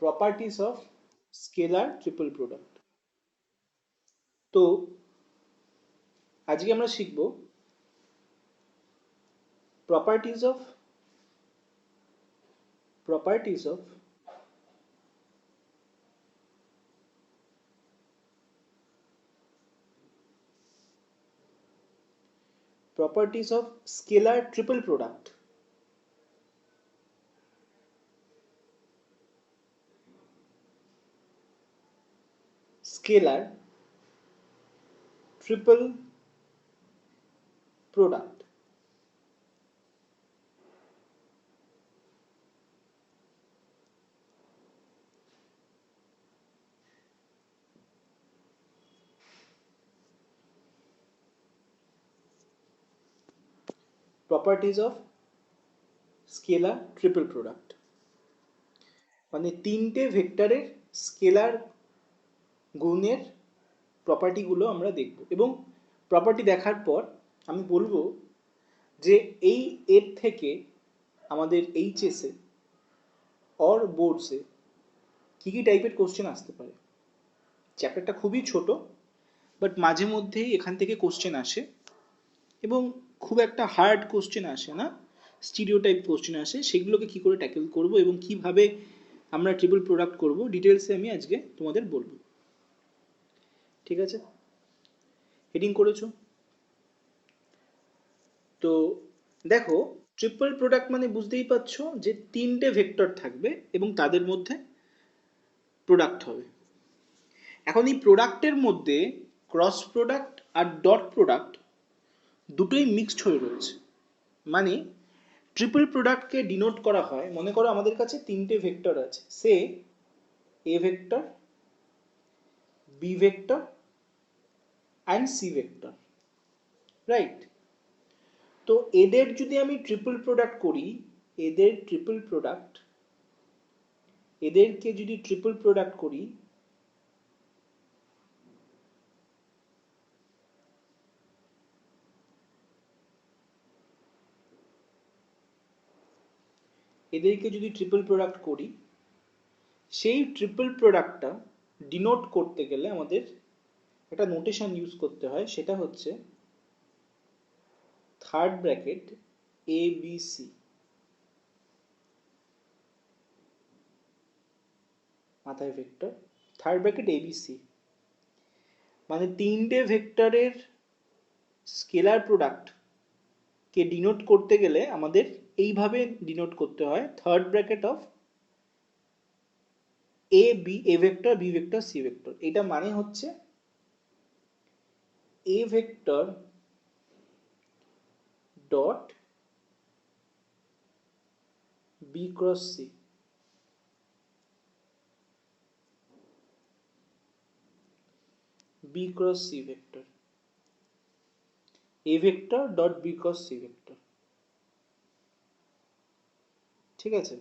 Properties of scalar triple product. তো আজকে আমরা শিখব properties of properties of properties of scalar triple product. Scalar triple product. Properties of scalar triple product. মানে তিনটে ভেক্টরের scalar গুণের প্রপার্টিগুলো আমরা দেখব, এবং প্রপার্টি দেখার পর আমি বলবো যে এই এর থেকে আমাদের এইচএসে অর বোর্ডসে কী কী টাইপের কোশ্চেন আসতে পারে। চ্যাপ্টারটা খুবই ছোট, বাট মাঝে মধ্যেই এখান থেকে কোশ্চেন আসে, এবং খুব একটা হার্ড কোশ্চেন আসে না, স্টিরিও টাইপ কোশ্চেন আসে। সেগুলোকে কি করে ট্যাকেল করব এবং কিভাবে আমরা ট্রিপল প্রোডাক্ট করব, ডিটেলসে আমি আজকে তোমাদের বলবো। ঠিক আছে, হেডিং করেছো? তো দেখো, ট্রিপল প্রোডাক্ট মানে বুঝতেই পারছো যে তিনটে ভেক্টর থাকবে এবং তাদের মধ্যে প্রোডাক্ট হবে। এখন এই প্রোডাক্টের মধ্যে ক্রস প্রোডাক্ট আর ডট প্রোডাক্ট দুটোই মিক্সড হয়ে রয়েছে। মানে ট্রিপল প্রোডাক্টকে ডিনোট করা হয়, মনে করো আমাদের কাছে তিনটে ভেক্টর আছে, say A vector, B vector and C vector, right? তো এদের যদি আমি ট্রিপল প্রোডাক্ট করি, এদেরকে যদি ট্রিপল প্রোডাক্ট করি, সেই ট্রিপল প্রোডাক্টটা ডিনোট করতে গেলে আমাদের একটা নোটেশন ইউজ করতে হয়, সেটা হচ্ছে third bracket A B C, মাথায় vector, third bracket A B C. মানে তিনটে ভেক্টরের স্কেলার প্রোডাক্ট কে ডিনোট করতে গেলে আমাদের এইভাবে ডিনোট করতে হয়, third bracket of A vector, B vector, C vector. এটা মানে হচ্ছে A vector dot B cross C, B cross C vector, A vector dot B cross C vector. ঠিক আছে,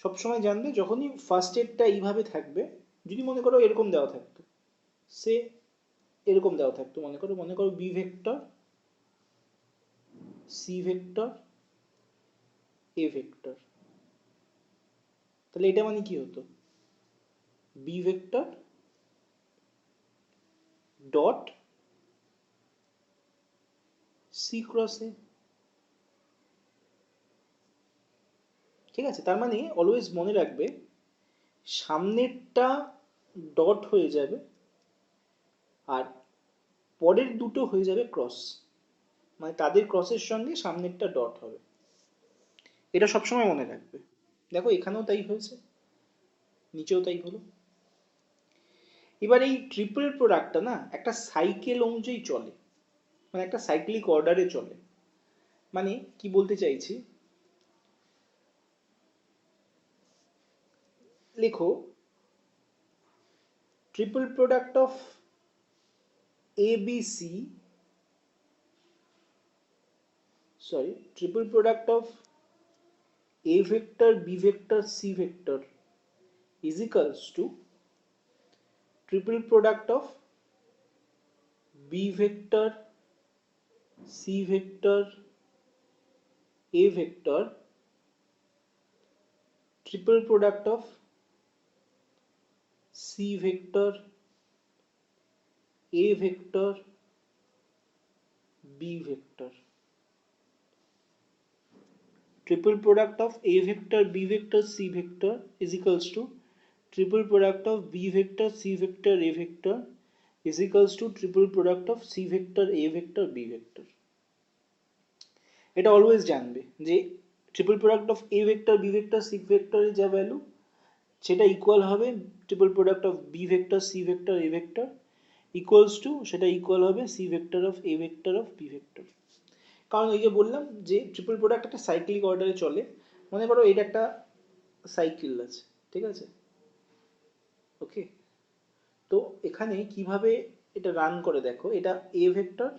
সবসময় জানবে যখনই ফার্স্ট এডটা এইভাবে থাকবে, যদি মনে করো এরকম দেওয়া থাকতো, সে এরকম দেওয়া থাকতো, মনে করো B vector, C vector, A vector, তাহলে এটা মানে কি হতো, B vector dot C cross A. ঠিক আছে, তার মানে অলওয়েজ মনে রাখবে সামনেরটা ডট হয়ে যাবে আর পরের দুটো হয়ে যাবে ক্রস, মানে তাদের ক্রসের সঙ্গে সামনেরটা ডট হবে। এটা সবসময় মনে রাখবে। দেখো এখানেও তাই হয়েছে, নিচেও তাই হলো। এবার এই ট্রিপল প্রোডাক্টটা না একটা সাইকেল অনুযায়ী চলে, মানে একটা সাইক্লিক অর্ডারে চলে। মানে কি বলতে চাইছি, লেখো triple product of ABC, triple product of A vector, B vector, C vector is equals to triple product of B vector, C vector, A vector triple product of C vector, A vector, B vector. Triple product of A vector, B vector, C vector is equals to triple product of B vector, C vector, A vector is equals to triple product of C vector, A vector, B vector. এটা always জানবে যে triple product of A vector B vector C ভেক্টরের যা value সেটা equal হবে triple product of B vector C vector A vector equals to সেটা equal হবে C vector of A vector of B vector. কারণ এই যে বললাম যে ট্রিপল প্রোডাক্ট একটা সাইক্লিক অর্ডারে চলে, মনে করো এটা একটা সাইকেল আছে, ঠিক আছে, ওকে। তো এখানে কিভাবে এটা রান করে দেখো, এটা এ ভেক্টর,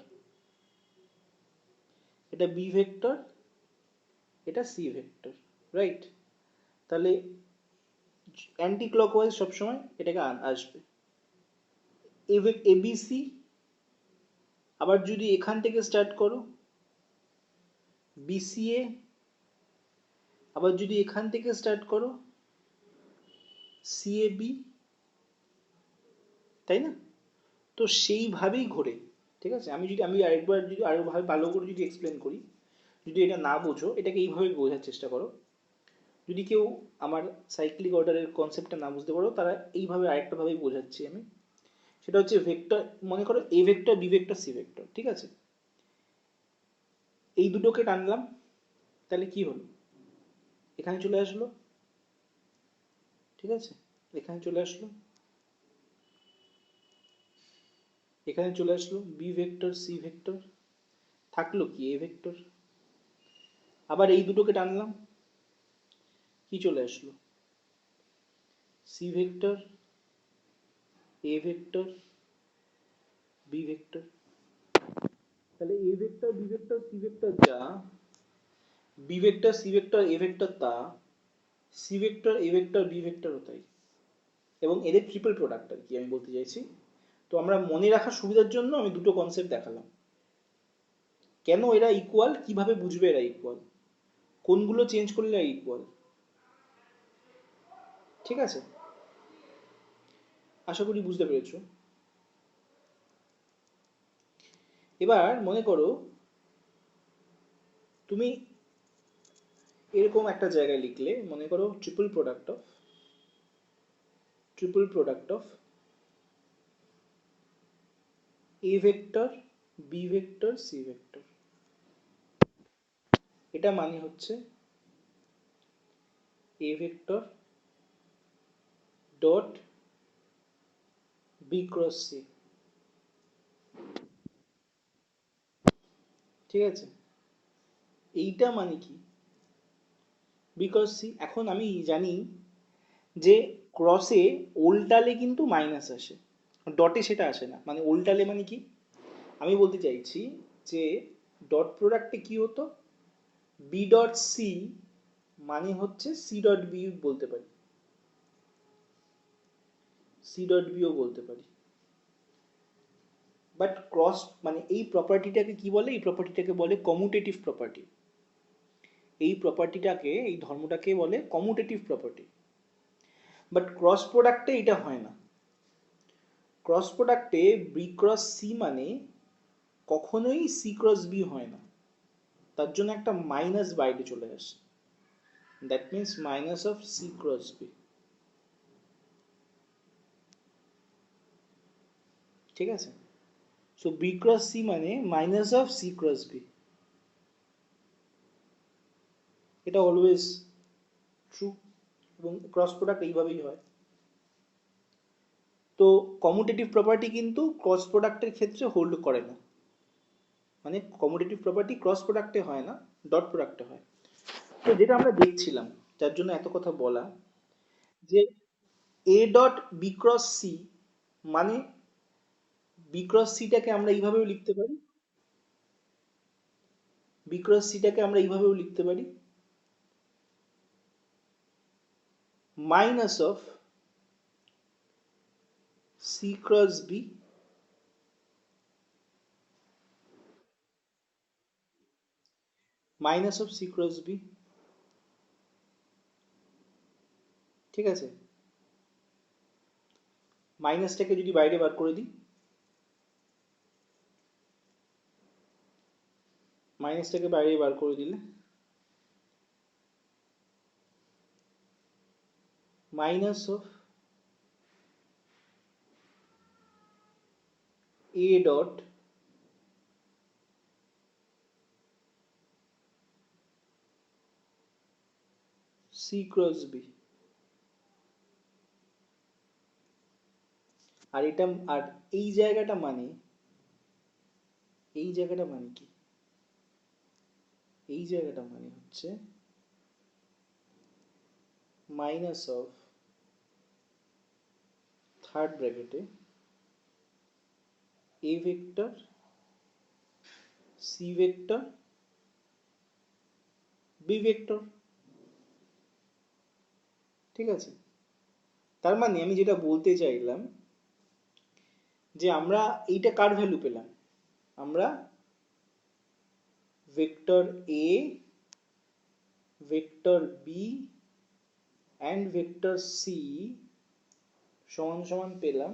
এটা বি ভেক্টর, এটা সি ভেক্টর, রাইট? তাহলে অ্যান্টি ক্লকওয়াইজ সবসময় এটাকে আসবে এবিসি। আবার যদি এখান থেকে স্টার্ট করো বিসিএ, আবার যদি এখান থেকে স্টার্ট করো সিএবি, তাই না? তো সেইভাবেই ঘোরে, ঠিক আছে। আমি আরেকবার যদি আরো ভালো করে যদি এক্সপ্লেন করি, যদি এটা না বোঝো এটাকে এইভাবে বোঝার চেষ্টা করো। যদি কেউ আমার সাইক্লিক অর্ডারের কনসেপ্টটা না বুঝতে পারো, তারা এইভাবে আরেকটা ভাবেই বোঝাচ্ছি আমি। সেটা হচ্ছে ভেক্টর, মনে করো A vector B vector C vector, ঠিক আছে। এই দুটোকে টানলাম, তাহলে কি হলো, এখানে চলে আসলো, ঠিক আছে, এখানে চলে আসলো, এখানে চলে আসলো বি ভেক্টর সি ভেক্টর, থাকলো কি এ ভেক্টর। আবার এই দুটোকে টানলাম, কি চলে আসলো, C vector A vector B vector. তাহলে A vector B vector C vector যা, B vector C vector A vector তা, C vector A vector B ভেক্টরও তাই। এবং এদের ট্রিপল প্রোডাক্ট আর কি আমি বলতে চাইছি। তো আমরা মনে রাখার সুবিধার জন্য আমি দুটো কনসেপ্ট দেখালাম। কেন এরা ইকুয়াল, কিভাবে বুঝবে এরা ইকুয়াল, কোনগুলো চেঞ্জ করলে এরা ইকুয়াল, ঠিক আছে। আশা করি বুঝতে পেরেছো। এবার মনে করো তুমি এরকম একটা জায়গায় লিখলে, মনে করো triple product of A vector B vector C vector. এটা মানে হচ্ছে A vector dot B cross C, ঠিক আছে। এইটা মানে কি, বিকজ সি। এখন আমি জানি যে ক্রসে উল্টালে কিন্তু মাইনাস আসে, ডটে সেটা আসে না। মানে উল্টালে মানে কি, আমি বলতে চাইছি যে ডট প্রোডাক্টে কি হতো, বি ডট সি মানে হচ্ছে সি ডট বি বলতে পারি, সি ডট বিও বলতে পারি। বাট ক্রস মানে এই প্রপার্টিটাকে কি বলে, এই প্রপার্টিটাকে বলে কমুটেটিভ প্রপার্টি। এই প্রপার্টিটাকে, এই ধর্মটাকে বলে কমুটেটিভ প্রপার্টি। বাট ক্রস প্রোডাক্টে এটা হয় না। ক্রস প্রোডাক্টে বি ক্রস সি মানে কখনোই সি ক্রস বি হয় না, তার জন্য একটা মাইনাস বাইরে চলে আসে। That means minus of C cross B, ঠিক আছে। সো বি ক্রস সি মানে minus of C cross B, এটা অলওয়েজ ট্রু। এবং ক্রস প্রোডাক্ট এইভাবেই হয়। তো কমুটেটিভ প্রপার্টি কিন্তু ক্রস প্রোডাক্টের ক্ষেত্রে হোল্ড করে না। মানে কমুটেটিভ প্রপার্টি ক্রস প্রোডাক্টে হয় না, ডট প্রোডাক্টে হয়। তো যেটা আমরা দেখছিলাম, যার জন্য এত কথা বলা, যে A dot B cross C মানে বি ক্রস সিটাকে আমরা এইভাবেও লিখতে পারি, বি ক্রস সিটাকে আমরা এইভাবেও লিখতে পারি, minus of C cross B minus of C cross B. ঠিক আছে, মাইনাসটাকে যদি বাইরে বার করে দিই, মাইনাসটাকে বাইরে বার করে দিলে minus of A dot C cross B, আর এটা, আর এই জায়গাটা মানে, এই জায়গাটা মানে কি, এই জায়গাটা মানে হচ্ছে মাইনাস অফ থার্ড ব্র্যাকেটে A vector C vector B vector. ঠিক আছে, তার মানে আমি যেটা বলতে চাইলাম যে আমরা এইটা কার ভ্যালু পেলাম, আমরা vector A, vector B and vector C সমান সমান পেলাম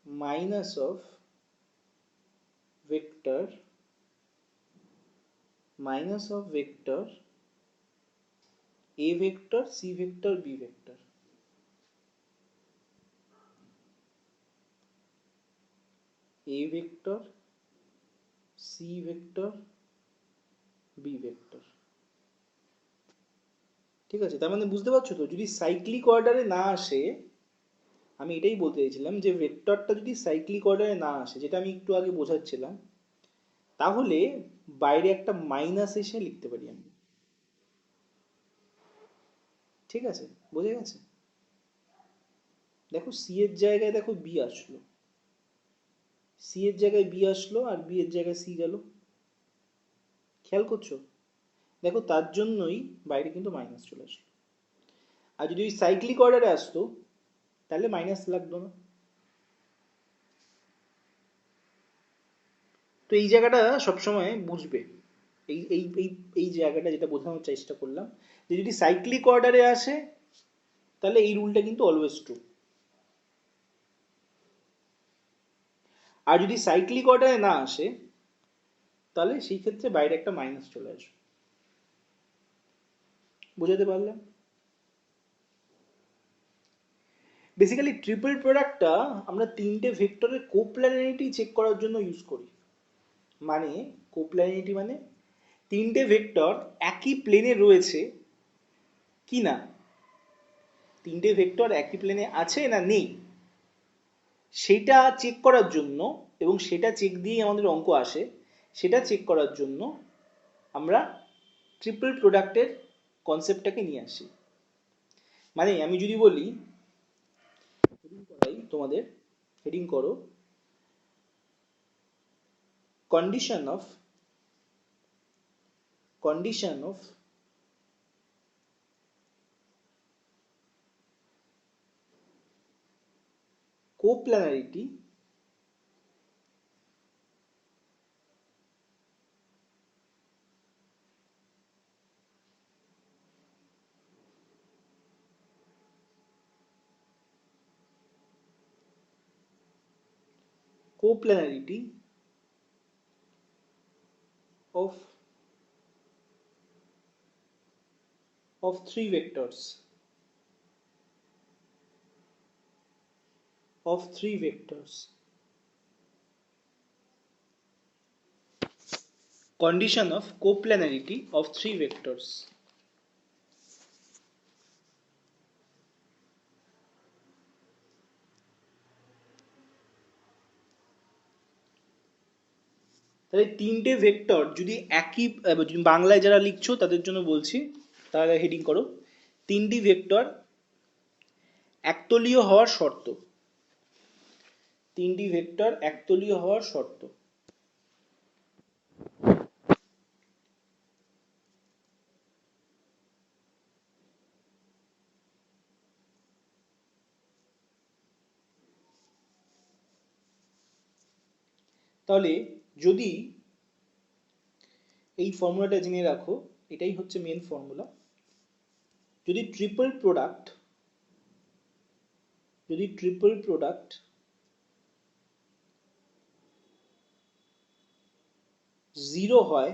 minus of vector, minus of vector A vector C vector B vector. A vector C vector B vector. ঠিক আছে, তার মানে বুঝতে পারছো তো, যদি সাইক্লিক অর্ডারে না আসে, আমি এটাই বলতে চাইছিলাম যে ভেক্টরটা যদি সাইক্লিক অর্ডারে না আসে, যেটা আমি একটু আগে বোঝাচ্ছিলাম, তাহলে বাইরে একটা মাইনাস এসে লিখতে পারি আমি। ঠিক আছে, বোঝা গেছে? দেখো সি এর জায়গায় দেখো বি আসলো, সি এর জায়গায় বি আসলো আর বি এর জায়গায় সি গেল, খেয়াল করছো? দেখো তার জন্যই বাইরে কিন্তু মাইনাস চলে আসলো। আর যদি ওই সাইক্লিক অর্ডারে আসতো তাহলে মাইনাস লাগতো না। তো এই জায়গাটা সবসময় বুঝবে, এই এই এই এই জায়গাটা যেটা বোঝানোর চেষ্টা করলাম, যে যদি সাইক্লিক অর্ডারে আসে তাহলে এই রুলটা কিন্তু অলওয়েজ ট্রু, আর যদি সাইক্লিক অর্ডারে না আসে তাহলে সেই ক্ষেত্রে বাইরে একটা মাইনাস চলে আসবে। বুঝাতে পারলাম? বেসিক্যালি ট্রিপল প্রোডাক্টটা আমরা তিনটে ভেক্টরের কোপ্ল্যানারিটি চেক করার জন্য ইউজ করি। মানে কোপ্ল্যানারিটি মানে তিনটে ভেক্টর একই প্লেনে রয়েছে কি না, তিনটে ভেক্টর একই প্লেনে আছে না নেই, সেটা চেক করার জন্য, এবং সেটা চেক দিয়েই আমাদের অঙ্ক আসে, সেটা চেক করার জন্য আমরা ট্রিপল প্রোডাক্টের কনসেপ্টটাকে নিয়ে আসি। মানে আমি যদি বলি, হেডিং করাই তোমাদের, হেডিং করো condition of, condition of coplanarity coplanarity of three vectors, of three vectors, condition of coplanarity of three vectors। তাহলে তিনটে ভেক্টর যদি একই, যদি বাংলায় যারা লিখছো তাদের জন্য বলছি, তাহলে হেডিং করো তিনটি ভেক্টর একতলীয় হওয়ার শর্ত, তিনটি ভেক্টর একতলীয় হওয়ার শর্ত। তাহলে যদি এই ফর্মুলাটা জেনে রাখো, এটাই হচ্ছে মেন ফর্মুলা, যদি ট্রিপল প্রোডাক্ট 0 হয়,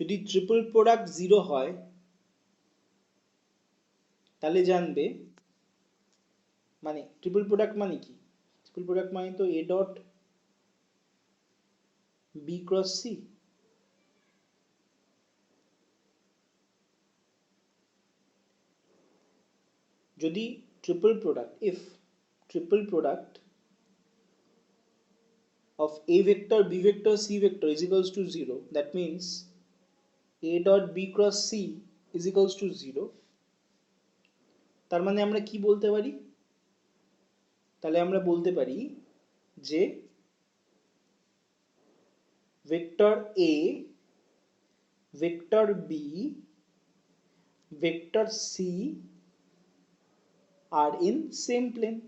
যদি ট্রিপল প্রোডাক্ট 0 হয়, তাহলে জানবে, মানে ট্রিপল প্রোডাক্ট মানে কি? ট্রিপল প্রোডাক্ট মানে তো A dot B cross C. যদি triple product, if triple product of a vector, b vector, c vector is equals to 0, that means a dot b cross c is equals to 0, তার মানে আমরা কি বলতে পারি? তাহলে আমরা বলতে পারি যে vector a, vector b, vector c are in same plane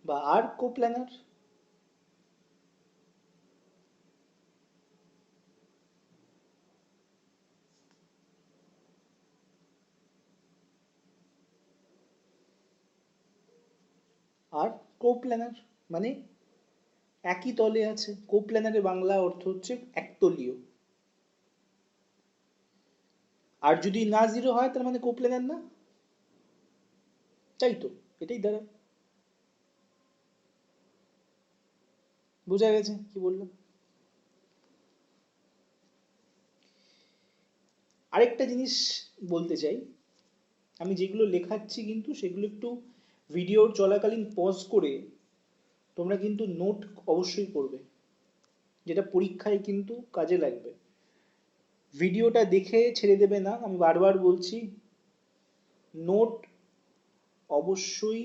বা are coplanar। আর কোপ্ল্যানার মানে একই তলে আছে। কোপ্ল্যানারের বাংলা অর্থ হচ্ছে একতলীয়। আর যদি না 0 হয় তার মানে কোপ্ল্যানার না, তাই তো, এটাই দাঁড়ায়। বোঝা গেছে কি বললাম? আরেকটা জিনিস বলতে চাই, আমি যেগুলো লেখাচ্ছি কিন্তু সেগুলো একটু ভিডিওর চলাকালীন পজ করে তোমরা কিন্তু নোট অবশ্যই করবে, যেটা পরীক্ষায় কিন্তু কাজে লাগবে। ভিডিওটা দেখে ছেড়ে দেবে না, আমি বারবার বলছি, নোট অবশ্যই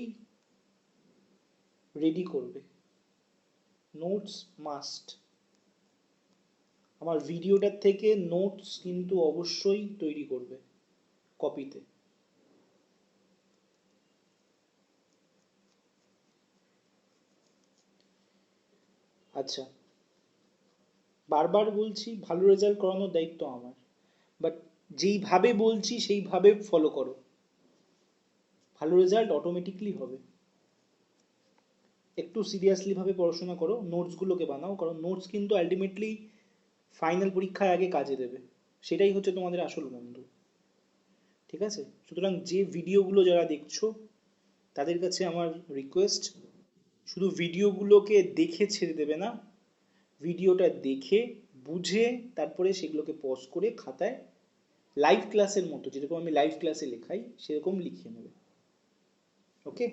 রেডি করবে, নোটস মাস্ট। আমার ভিডিওটার থেকে নোটস কিন্তু অবশ্যই তৈরি করবে কপিতে। আচ্ছা, বারবার বলছি ভালো রেজাল্ট করানোর দায়িত্ব আমার, বাট যেইভাবে বলছি সেইভাবে ফলো করো, ভালো রেজাল্ট অটোমেটিকলি হবে। একটু সিরিয়াসলি ভাবে পড়াশোনা করো, নোটসগুলোকে বানাও, কারণ নোটস কিন্তু আলটিমেটলি ফাইনাল পরীক্ষায় আগে কাজে দেবে, সেটাই হচ্ছে তোমাদের আসল বন্ধু। ঠিক আছে? সুতরাং যে ভিডিওগুলো যারা দেখছো তাদের কাছে আমার রিকোয়েস্ট, শুধু ভিডিওগুলোকে দেখে ছেড়ে দেবে না, ভিডিওটা দেখে বুঝে তারপরে সেগুলোকে পজ করে খাতায় লাইভ ক্লাসের মতো, যেরকম আমি লাইভ ক্লাসে লেখাই সেরকম লিখিয়ে নেবে। ওকে,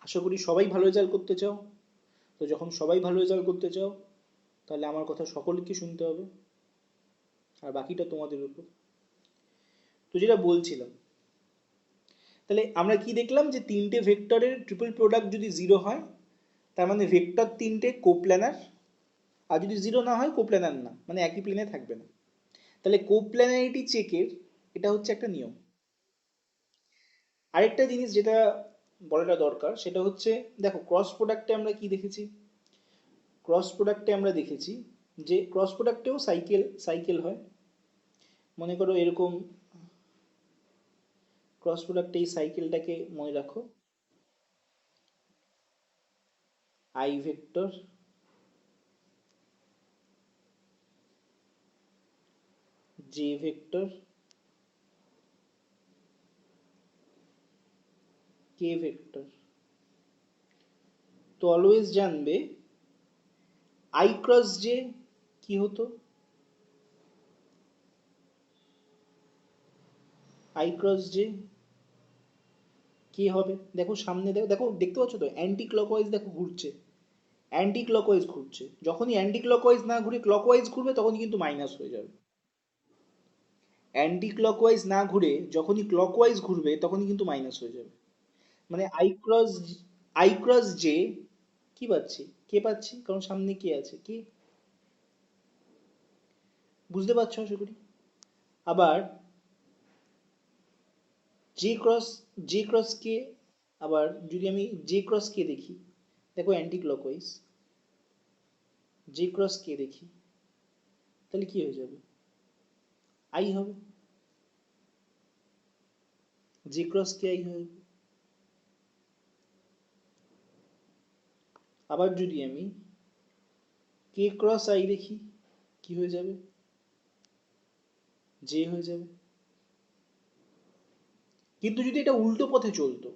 আশা করি সবাই ভালো রেজাল্ট করতে চাও। তো যখন সবাই ভালো রেজাল্ট করতে চাও তাহলে আমার কথা সকলকে শুনতে হবে, আর বাকিটা তোমাদের উপর। তো যেটা বলছিলাম, তাহলে আমরা কি দেখলাম যে তিনটে ভেক্টরের ট্রিপল প্রোডাক্ট যদি 0 হয় তার মানে ভেক্টর তিনটে কোপ্ল্যানার, আর যদি 0 না হয় কোপ্ল্যানার না, মানে একই প্লেনে থাকবে না। তাহলে কোপ্ল্যানারিটি চেকের এটা হচ্ছে একটা নিয়ম। আরেকটা জিনিস যেটা বলাটা দরকার সেটা হচ্ছে, দেখো ক্রস প্রোডাক্টে আমরা কি দেখেছি? ক্রস প্রোডাক্টে আমরা দেখেছি যে ক্রস প্রোডাক্টেও সাইকেল সাইকেল হয়। মনে করো এরকম ক্রস প্রোডাক্টে এই সাইকেলটাকে মনে রাখো, I vector, J vector, K vector. তো অলওয়েজ জানবে আই ক্রস জে কি হতো, আই ক্রস জে কি হবে? দেখো সামনে দেখো, দেখো দেখতে পাচ্ছ তো অ্যান্টি ক্লকওয়াইজ দেখো ঘুরছে, অ্যান্টি ক্লকওয়াইজ ঘুরছে। যখনই অ্যান্টি ক্লকওয়াইজ না ঘুরে ক্লকওয়াইজ ঘুরবে তখনই কিন্তু মাইনাস হয়ে যাবে। অ্যান্টি ক্লকওয়াইজ না ঘুরে যখনই ক্লকওয়াইজ ঘুরবে তখনই কিন্তু মাইনাস হয়ে যাবে। মানে আই ক্রস জে কি পাচ্ছি? কে পাচ্ছি, কারণ সামনে কে আছে, কে। বুঝতে পারছো আশা করি? আবার জে ক্রস, জে ক্রস কে, আবার যদি আমি জে ক্রস কে দেখি, দেখো অ্যান্টি ক্লকওয়াইজ, জে ক্রস কে দেখি, তাহলে কি হয়ে যাবে, আই হবে, জে ক্রস কে আই হবে। আবার যদি আমি কে ক্রস আই দেখি কি হয়ে যাবে, জে হয়ে যাবে। কিন্তু যদি এটা উল্টো পথে চলতো,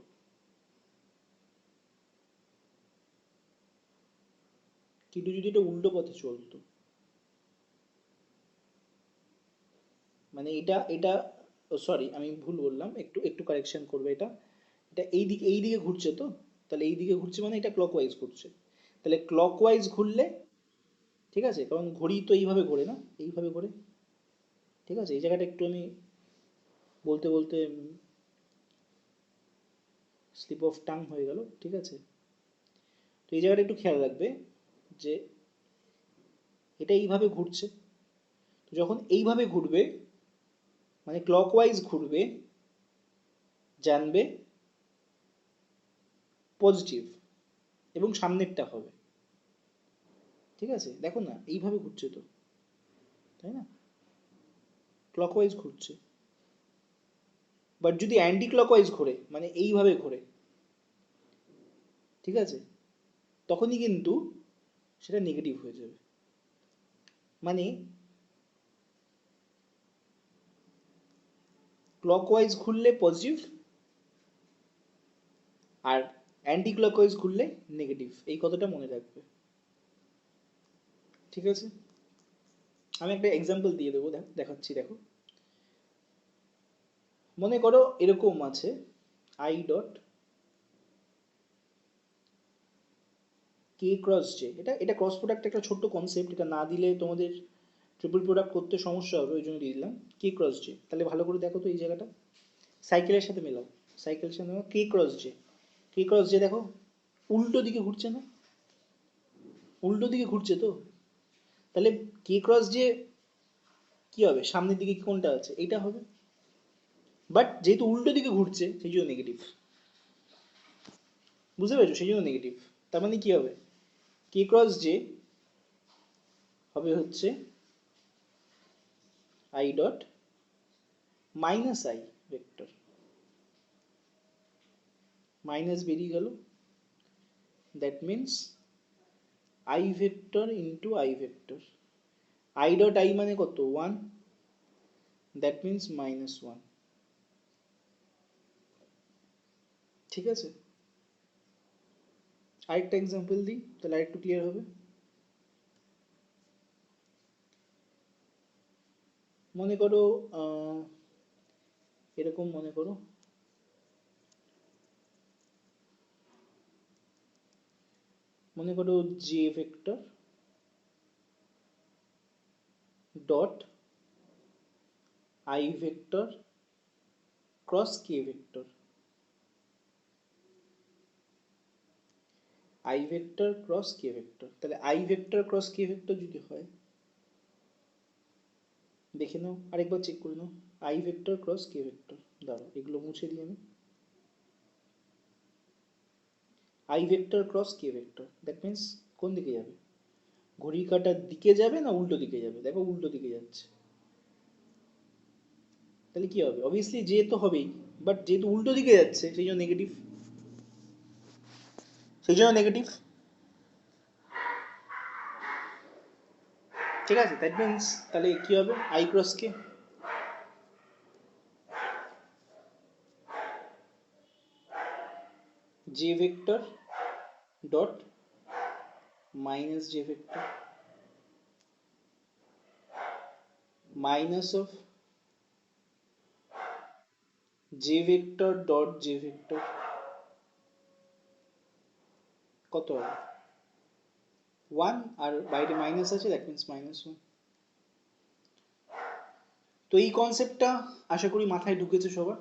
কিন্তু যদি এটা উল্টো পথে চলতো, মানে এটা এটা সরি আমি ভুল বললাম, একটু একটু কারেকশন করবে এটা। এটা এই দিকে ঘুরছে তো, তাহলে এই দিকে ঘুরছে মানে এটা ক্লকওয়াইজ ঘুরছে। তাহলে ক্লকওয়াইজ ঘুরলে, ঠিক আছে, কারণ ঘড়ি তো এইভাবে ঘোরে না, এইভাবে ঘোরে, ঠিক আছে। এই জায়গাটা একটু আমি বলতে বলতে স্লিপ অফ টাং হয়ে গেল, ঠিক আছে। তো এই জায়গাটা একটু খেয়াল রাখবে যে এটা এইভাবে ঘুরছে, তো যখন এইভাবে ঘুরবে মানে ক্লকওয়াইজ ঘুরবে, জানবে পজিটিভ এবং সামনেরটা হবে, ঠিক আছে। দেখো না এইভাবে ঘুরছে তো, তাই না, ক্লকওয়াইজ ঘুরছে। বাট যদি অ্যান্টি ক্লকওয়াইজ ঘোরে মানে এইভাবে ঘোরে, ঠিক আছে, তখনই কিন্তু সেটা নেগেটিভ হয়ে যাবে। মানে ক্লকওয়াইজ ঘুরলে পজিটিভ, আর অ্যান্টি ক্লকওয়াইজ ঘুরলে নেগেটিভ, এই কথাটা মনে রাখবে, ঠিক আছে। আমি একটা এক্সাম্পল দিয়ে দেবো, দেখাচ্ছি, দেখো। মনে করো এরকম আছে I dot K cross J. এটা এটা ক্রস প্রোডাক্ট একটা ছোট্ট কনসেপ্ট, এটা না দিলে তোমাদের ট্রিপল প্রোডাক্ট করতে সমস্যা হবে, ওই জন্য দিয়ে দিলাম কে ক্রস জে। তাহলে ভালো করে দেখো তো এই জায়গাটা, সাইকেলের সাথে মেলাও, সাইকেলের সাথে মেলাও কে ক্রস জে। কে ক্রস জে দেখো উল্টো দিকে ঘুরছে না, উল্টো দিকে ঘুরছে তো, তাহলে কে ক্রস জে কি হবে, সামনের দিকে কোনটা আছে, এইটা হবে। বাট যেহেতু উল্টো দিকে ঘুরছে সেই জন্য নেগেটিভ, বুঝতে পেরেছো, সেই জন্য নেগেটিভ। তার মানে কি হবে, কে ক্রস জে হবে হচ্ছে I dot minus I vector, minus বেরিয়ে গেল, that means I vector into I vector. I dot I মানে কত, one, that means minus one, ঠিক আছে। আরেকটা এক্সাম্পল দিই তাহলে আরেকটু ক্লিয়ার হবে। মনে করো এরকম মনে করো, মনে করো J vector dot I vector cross K vector, I vector cross K vector. তাহলে I vector cross K vector যদি হয়, দেখে নাও আরেকবার চেক করে নাও, I vector cross K vector. দাঁড়াও এগুলো মুছে দিই আমি, I vector cross K vector, that means কোন দিকে যাবে, ঘড়ির কাঁটার দিকে যাবে না উল্টো দিকে যাবে, দেখো উল্টো দিকে যাচ্ছে, তাহলে কি হবে, অবভিয়াসলি জে তো হবেই, বাট যেহেতু উল্টো দিকে যাচ্ছে সেই জন্য নেগেটিভ, সেই জন্য নেগেটিভ, ঠিক আছে। দ্যাট মিনস তাহলে কি হবে, I cross K, J vector dot minus J vector minus of J vector dot J vector, কত হবে, ওয়ান, আর বাইরে মাইনাস আছে, দ্যাট মিনস মাইনাস ওয়ান। তো এই কনসেপ্টটা আশা করি মাথায় ঢুকেছে সবার।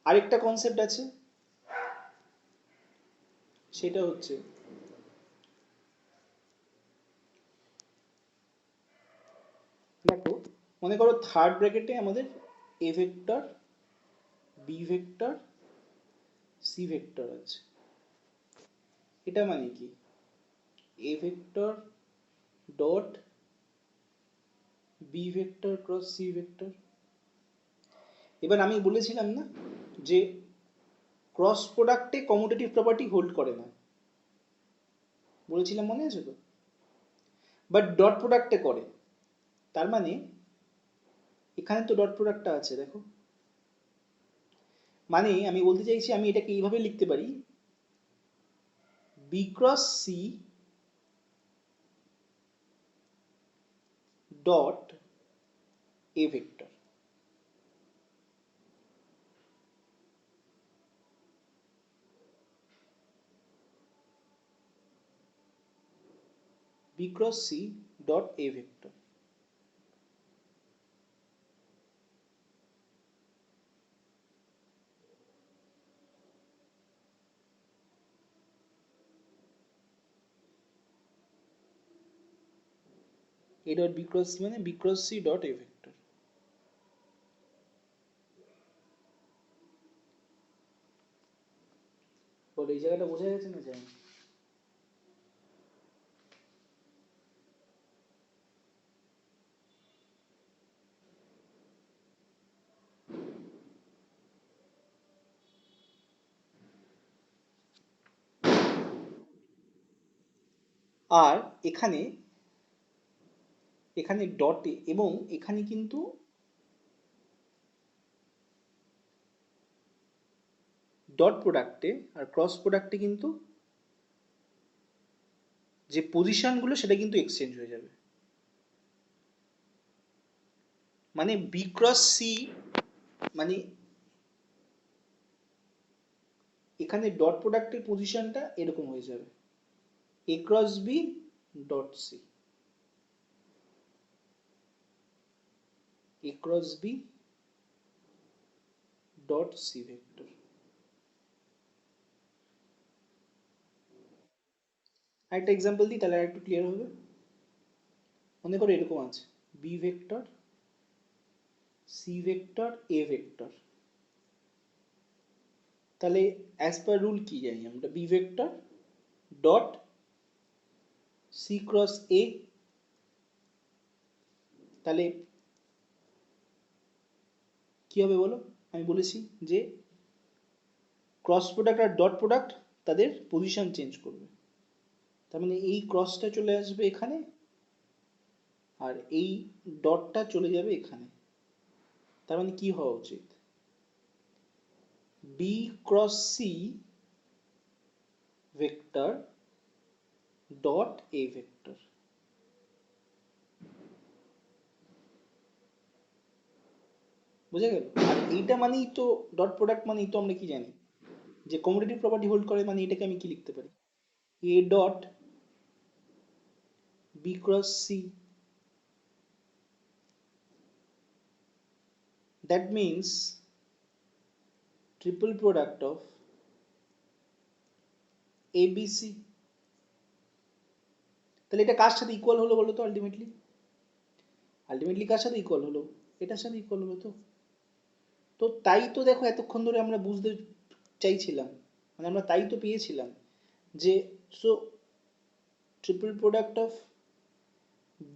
আরেকটা কনসেপ্ট আছে, সেটা হচ্ছে দেখো, মনে করো থার্ড ব্র্যাকেটে আমাদের A vector B vector C vector আছে। এটা মানে কি, A vector dot B vector cross C vector. এবার আমি বলেছিলাম না যে ক্রস প্রোডাক্টে কমুটেটিভ প্রপার্টি হোল্ড করে না, বলেছিলাম মনে আছে তো, বাট ডট প্রোডাক্টে করে। তার মানে এখানে তো ডট প্রোডাক্টটা আছে দেখো, মানে আমি বলতে চাইছি আমি এটাকে এইভাবে লিখতে পারি, B cross C dot A vector. B cross C dot A vector. A dot B cross C মানে B cross C dot A vector. বলে এই জায়গাটা বোঝা গেছে না জানি। আর এখানে এখানে ডটে এবং এখানে কিন্তু ডট প্রোডাক্টে আর ক্রস প্রোডাক্টে কিন্তু যে পজিশনগুলো সেটা কিন্তু এক্সচেঞ্জ হয়ে যাবে। মানে বি ক্রস সি মানে এখানে ডট প্রোডাক্টের পজিশনটা এরকম হয়ে যাবে, A cross B dot C, A cross B dot C vector. আরেকটা এক্সাম্পল দিই তাহলে একটু ক্লিয়ার হবে। মনে করো এরকম আছে B vector C vector A vector. তাহলে অ্যাজ পার রুল কি জানি আমরা, B vector dot C cross A. তাহলে কি হবে বলো, আমি বলেছি যে ক্রস প্রোডাক্ট আর ডট প্রোডাক্ট তাদের পজিশন চেঞ্জ করবে। তার মানে এই ক্রসটা চলে আসবে এখানে আর এই ডটটা চলে যাবে এখানে। তার মানে কি হওয়া উচিত, B cross C vector dot A vector. বুঝা গেল? আর এইটা মানেই তো ডট প্রোডাক্ট, মানেই তো আমরা কি জানি যে কমুটেটিভ প্রপার্টি হোল্ড করে, মানে এটাকে আমি কি লিখতে পারি, A dot B cross C. That means triple product of ABC। তাহলে এটা কার সাথে ইকুয়াল হলো বলো তো, আলটিমেটলি আলটিমেটলি কার সাথে ইকুয়াল হলো, এটার সাথে ইকুয়াল হলো। তো তো তাই তো দেখো এতক্ষণ ধরে আমরা বুঝতে চাইছিলাম, মানে আমরা তাই তো পেয়েছিলাম যে so triple product of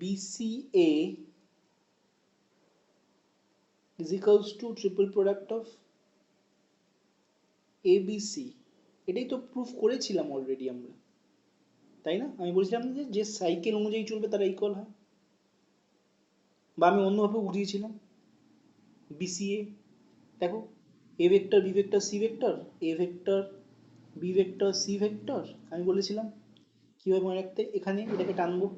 BCA is equals to triple product of ABC। এটাই তো প্রুফ করেছিলাম অলরেডি আমরা, তাই না? আমি বলছিলাম যে যে সাইকেল অনুযায়ী চলবে তারা ইকুয়াল হয়, বা আমি অন্যভাবে বুঝিয়েছিলাম BCA। দেখো A vector B vector C vector, A vector B vector C vector. আমি বলেছিলাম কিভাবে মনে রাখতে, এখানে এটাকে টানবো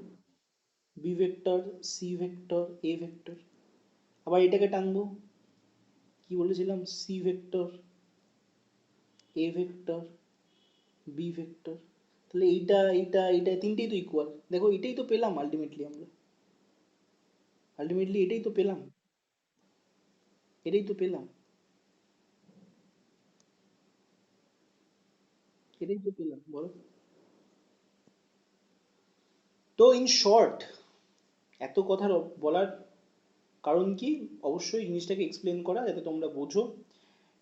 B vector C vector A vector, আবার এটাকে টানবো কি বলেছিলাম C vector A vector B vector. তাহলে এইটা এইটা এইটা তিনটেই তো ইকুয়াল, দেখো এটাই তো পেলাম আলটিমেটলি আমরা, আলটিমেটলি এটাই তো পেলাম, এটাই তো পেলাম, এটাই তো পেলাম বলো। তো ইন শর্ট এত কথা বলার কারণ কি, অবশ্যই জিনিসটাকে এক্সপ্লেন করা যাতে তোমরা বোঝো।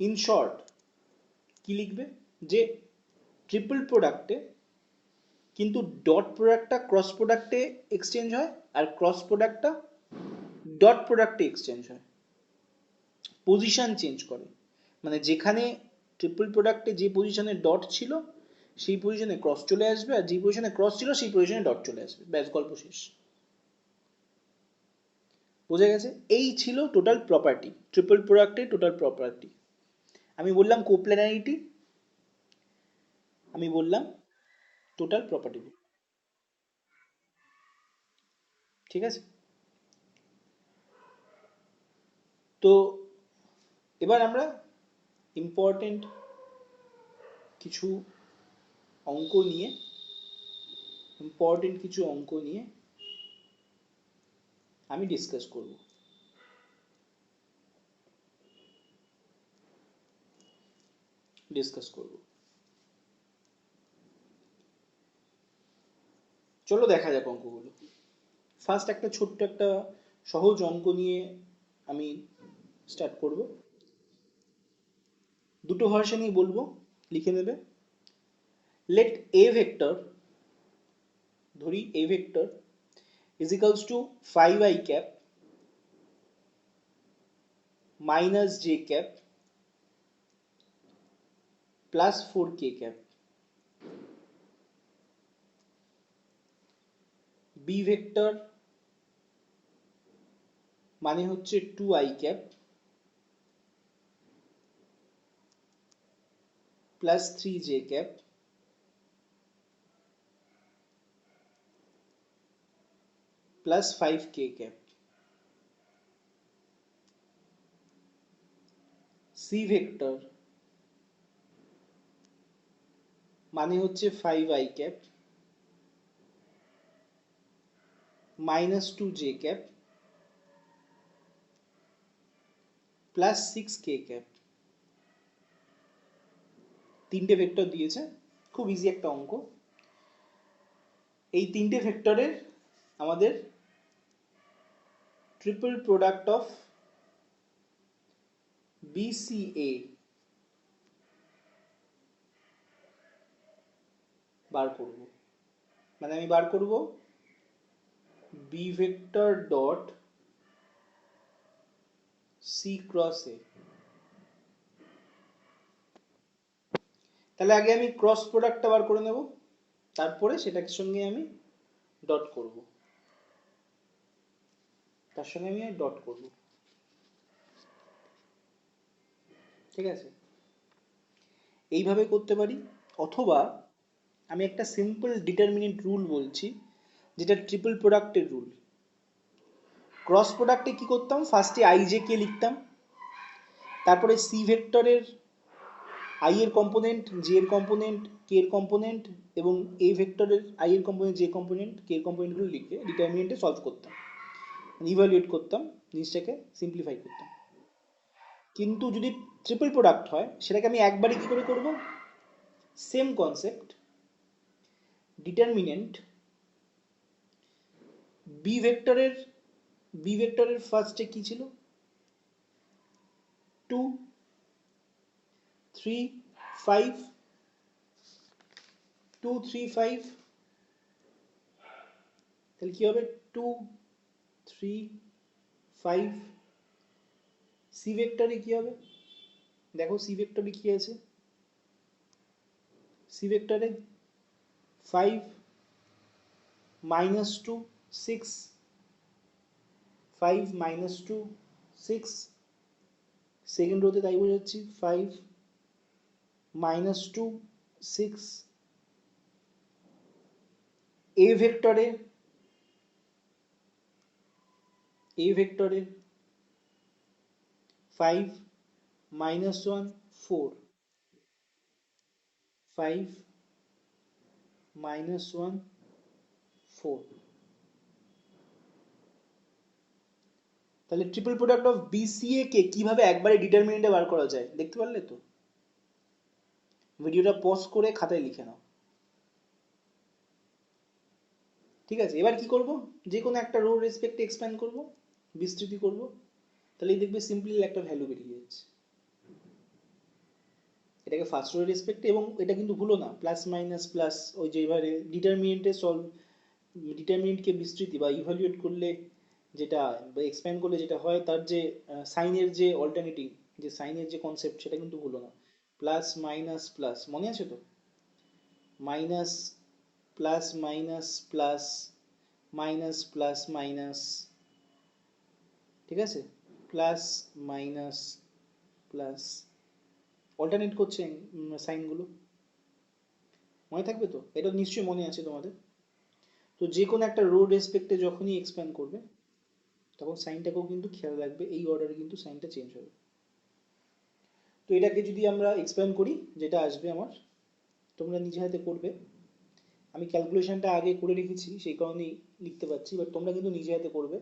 ইন শর্ট কি লিখবে, যে ট্রিপল প্রোডাক্টে কিন্তু ডট প্রোডাক্টটা ক্রস প্রোডাক্টে এক্সচেঞ্জ হয় আর ক্রস প্রোডাক্টটা ডট প্রোডাক্টে এক্সচেঞ্জ হয়, পজিশন চেঞ্জ করে, মানে যেখানে ট্রিপল প্রোডাক্টে যে পজিশনে ডট ছিল সেই পজিশনে ক্রস চলে আসবে, আর যে পজিশনে ক্রস ছিল সেই পজিশনে ডট চলে আসবে, ব্যাস গল্প শেষ। বোঝা গেছে? এই ছিল টোটাল প্রপার্টি, ট্রিপল প্রোডাক্টের টোটাল প্রপার্টি। আমি বললাম কোপ্ল্যানারিটি, আমি বললাম টোটাল প্রপার্টি। ঠিক আছে? তো এবার আমরা ইম্পর্টেন্ট কিছু অঙ্ক নিয়ে আমি ডিসকাস করব। চলো দেখা যাক অঙ্কগুলো। ফার্স্ট একটা ছোট্ট একটা সহজ অঙ্ক নিয়ে আমি স্টার্ট করব। দুটো ভার্সনই বলবো, লিখে নেবে। লেট এ ভেক্টর, ধরি এ vector is equals to 5i cap minus j cap plus 4k cap, b vector মানে হচ্ছে 2i cap plus 3j cap plus 5k cap, c vector মানে হচ্ছে 5i cap minus 2j cap plus 6k cap। তিনটে vector দিয়েছে, খুব easy একটা অঙ্ক। এই তিনটে ভেক্টরের আমাদের ট্রিপল প্রোডাক্ট অফ BCA বার করব। মানে আমি বার করব b vector dot c cross a। তাহলে আগে আমি ক্রস প্রোডাক্টটা বার করে নেব, তারপরে সেটার সঙ্গে আমি ডট করব, ঠিক আছে? এইভাবে করতে পারি, অথবা আমি একটা সিম্পল ডিটারমিনেন্ট রুল বলছি, যেটা ট্রিপল প্রোডাক্টের রুল। ক্রস প্রোডাক্টে কি করতাম, ফার্স্টে আইজে কে লিখতাম, তারপরে সি ভেক্টরের আই এর কম্পোনেন্ট, জে এর কম্পোনেন্ট, কে এর কম্পোনেন্ট, এবং এ ভেক্টরের আই এর কম্পোনেন্ট, জে কম্পোনেন্ট, কে এর কম্পোনেন্টগুলো লিখে ডিটারমিনেন্টে সলভ করতাম, ইভালুয়েট করতাম, জিনিসটাকে সিম্পলিফাই করতাম। কিন্তু যদি ট্রিপল প্রোডাক্ট হয় সেটাকে আমি একবারে কি করে করব, সেম কনসেপ্ট, ডিটারমিনেন্ট বি ভেক্টরের ফার্স্টে কি ছিল, 2 3 5, 2 3 5, তাহলে কি হবে 2 3 5। সি ভেক্টরে কি হবে, দেখো সি ভেক্টরে কি আছে, সি ভেক্টরে 5 minus 2 6, 5 minus 2 6, সেকেন্ড রোতে তাই বোঝাচ্ছি, 5 minus 2 6। এ ভেক্টরে 5 minus 1 4, 5 minus 1 4। তাহলে ট্রিপল প্রোডাক্ট অফ বিসিএ কে কিভাবে একবারে ডিটারমিনেন্টে বার করা যায় দেখতে পারলে তো? ভিডিওটা পজ করে খাতায় লিখে নাও। ঠিক আছে, এবার কি করব, যে কোনো একটা রো রেসপেক্টে এক্সপ্যান্ড করব, বিস্তৃতি করব, তাহলেই দেখবে সিম্পলি একটা ভ্যালু বেরিয়ে যাচ্ছে। এটাকে ফার্স্ট রো রেসপেক্টে, এবং এটা কিন্তু ভুলো না, প্লাস মাইনাস প্লাস, ওই যে এবারে ডিটারমিনেন্টে সলভ, ডিটারমিনেন্টকে বিস্তৃতি বা ইভালুয়েট করলে যেটা এক্সপ্যান্ড করলে যেটা হয় তার যে সাইনের যে অল্টারনেটিভ, যে সাইনের যে কনসেপ্ট, সেটা কিন্তু ভুলো না। প্লাস মাইনাস প্লাস, মনে আছে তো? Minus plus minus plus minus plus minus, ঠিক আছে? প্লাস মাইনাস প্লাস, অল্টারনেট করছে সাইনগুলো, মনে থাকবে তো? এটা নিশ্চয়ই মনে আছে তোমাদের। তো যে কোনো একটা রো রেসপেক্টে যখনই এক্সপ্যান্ড করবে তখন সাইনটাকেও কিন্তু খেয়াল রাখবে, এই অর্ডারে কিন্তু সাইনটা চেঞ্জ হবে। তো এটাকে যদি আমরা এক্সপ্যান্ড করি, যেটা আসবে আমার, তোমরা নিজে হাতে করবে, আমি ক্যালকুলেশনটা আগে করে রেখেছি সেই কারণেই লিখতে পারছি, বাট তোমরা কিন্তু নিজে হাতে করবে।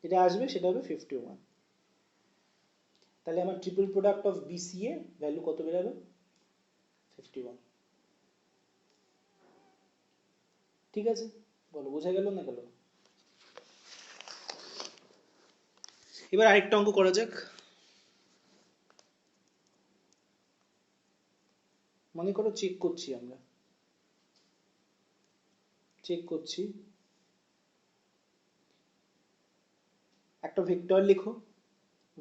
যেটা আসবে সেটা হবে 51। তাহলে আমার triple product of BCA value কত বেরোবে? 51। ঠিক আছে, বলো বোঝা গেল না গেল? এবার আরেকটা অঙ্ক করা যাক। মনে করো চেক করছি, আমরা চেক করছি, একটা ভেক্টর লেখো,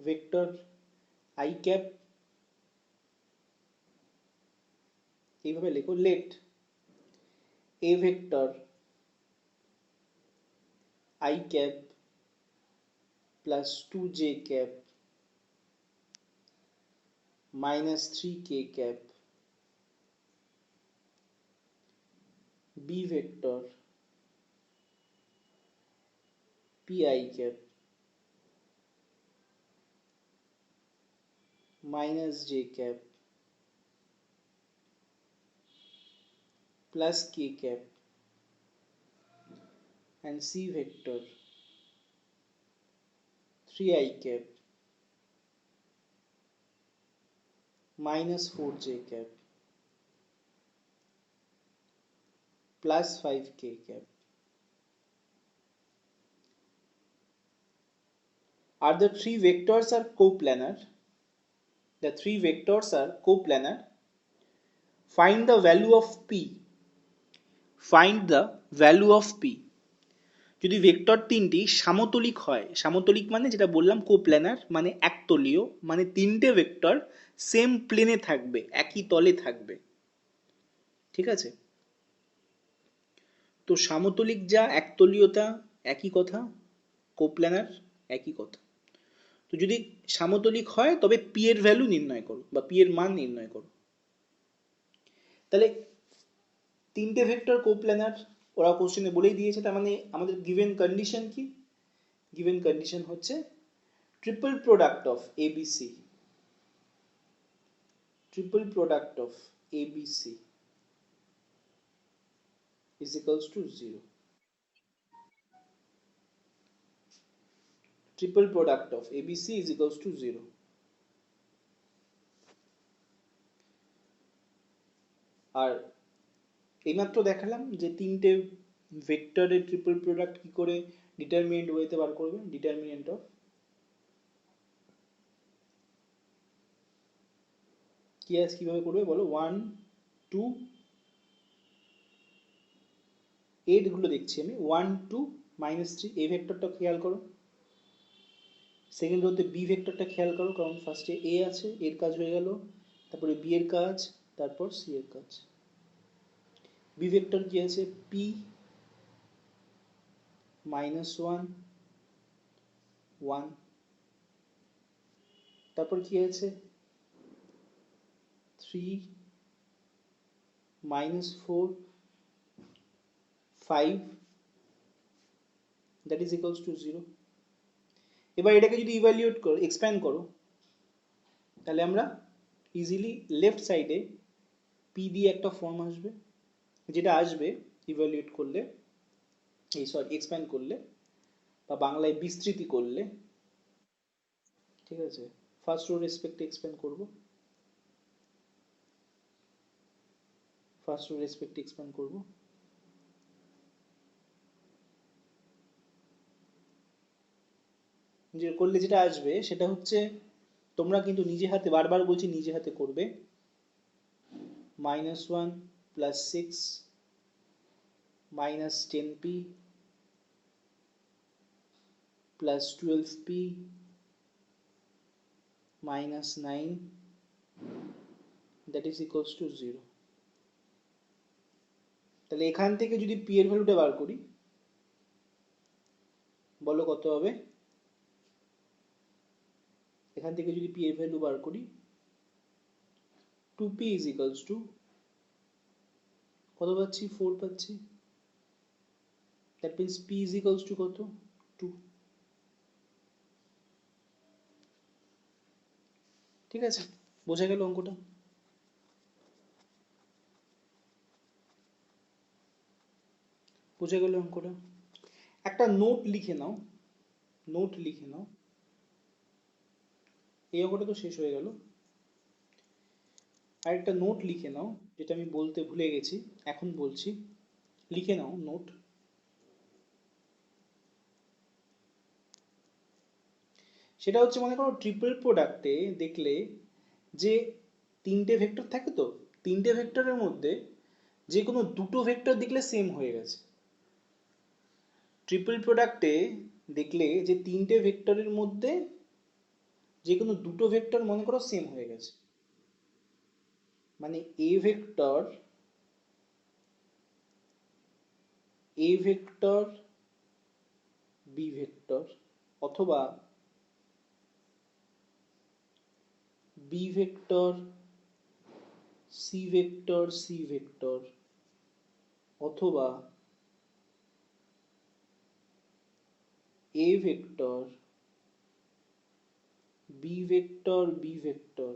ভেক্টর আই ক্যাপ, এইভাবে লেখো, let A vector I cap plus 2j cap minus 3k cap b vector pi cap minus j cap plus k cap and c vector 3i cap minus 4j cap plus 5k cap are the three vectors are coplanar. The three vectors are coplanar. Find the value of p. Find the value of p. যদি vector তিনটি সামতলিক হয়, সামতলিক মানে যেটা বললাম কোপ্ল্যানার, মানে একতলীয়, মানে তিনটে vector same প্লেনে থাকবে, একই তলে থাকবে, ঠিক আছে? তো সামতলিক যা, একতলীয়তা একই কথা, কোপ্ল্যানার একই কথা। তো যদি সামতলিক হয় তবে পি এর ভ্যালু নির্ণয় করো বা পি এর মান নির্ণয় করো। তাহলে তিনটে ভেক্টর কোপ্ল্যানার ওরা কোশ্চেনে বলেই দিয়েছে, তার মানে আমাদের গিভেন কন্ডিশন কি? গিভেন কন্ডিশন হচ্ছে triple product of ABC, triple product of ABC is equals to 0. Triple product of ABC is equals to 0. আর এইমাত্র দেখালাম যে তিনটে ভেক্টরের ট্রিপল প্রোডাক্ট কি করে ডিটারমিনেন্ট ওয়েতে বার করবে, ডিটারমিনেন্ট অফ কিভাবে করবে বলো? 1 2 8 গুলো দেখছি আমি, 1 2 -3, এই ভেক্টরটা খেয়াল করো। সেকেন্ড রোতে বি ভেক্টরটা খেয়াল করো, কারণ ফার্স্টে এ আছে, এর কাজ হয়ে গেল, তারপরে বি এর কাজ, তারপর সি এর কাজ। বি ভেক্টর কি আছে? পি -1 1, তারপর কি আছে? 3 -4 5, that is equals to 0. এবার এটাকে যদি ইভ্যালুয়েট করো, এক্সপ্যান্ড করো, তাহলে আমরা ইজিলি লেফট সাইডে পি দিয়ে একটা ফর্ম আসবে, যেটা আসবে ইভ্যালুয়েট করলে, এই সরি এক্সপ্যান্ড করলে বা বাংলায় বিস্তৃতি করলে, ঠিক আছে? ফার্স্ট রো রেসপেক্টে এক্সপ্যান্ড করব, ফার্স্ট রো রেসপেক্টে এক্সপ্যান্ড করব, যে করলে যেটা আসবে সেটা হচ্ছে, তোমরা কিন্তু নিজে হাতে, বারবার বলছি নিজে হাতে করবে, -1 +6 -10p plus 12p minus 9 that is equals to 0. তাহলে এখান থেকে যদি p এর ভ্যালুটা বার করি, বলো কত হবে? এখান থেকে যদি p এর ভ্যালু বার করি, 2p is equals to কত পাচ্ছি? 4 পাচ্ছি। that means p is equals to কত? 2। ঠিক আছে, বোঝা গেল অঙ্কটা? বোঝা গেল অঙ্কটা? একটা নোট লিখে নাও, নোট লিখে নাও। এই অঙ্কটা তো শেষ হয়ে গেল। আর একটা নোট লিখে নাও, যেটা আমি বলতে ভুলে গেছি, এখন বলছি, লিখে নাও নোট। সেটা হচ্ছে, মনে করো ট্রিপল প্রোডাক্টে দেখলে যে তিনটে ভেক্টর থাকে, তো তিনটে ভেক্টরের মধ্যে যে কোনো দুটো ভেক্টর দেখলে সেম হয়ে গেছে। ট্রিপল প্রোডাক্টে দেখলে যে তিনটে ভেক্টরের মধ্যে যে কোনো দুটো ভেক্টর মনে করো সেম হয়ে গেছে, মানে এ ভেক্টর বি ভেক্টর, অথবা বি ভেক্টর সি ভেক্টর, অথবা এ ভেক্টর বি ভেক্টর।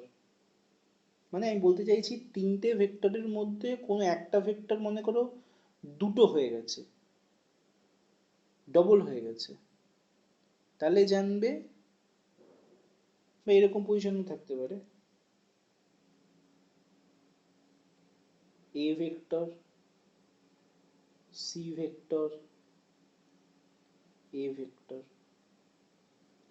মানে আমি বলতে চাইছি তিনটে ভেক্টরের মধ্যে কোনো একটা ভেক্টর মনে করো দুটো হয়ে গেছে, ডবল হয়ে গেছে, তাহলে জানবে, বা এরকম পজিশনে থাকতে পারে, A vector C vector A vector.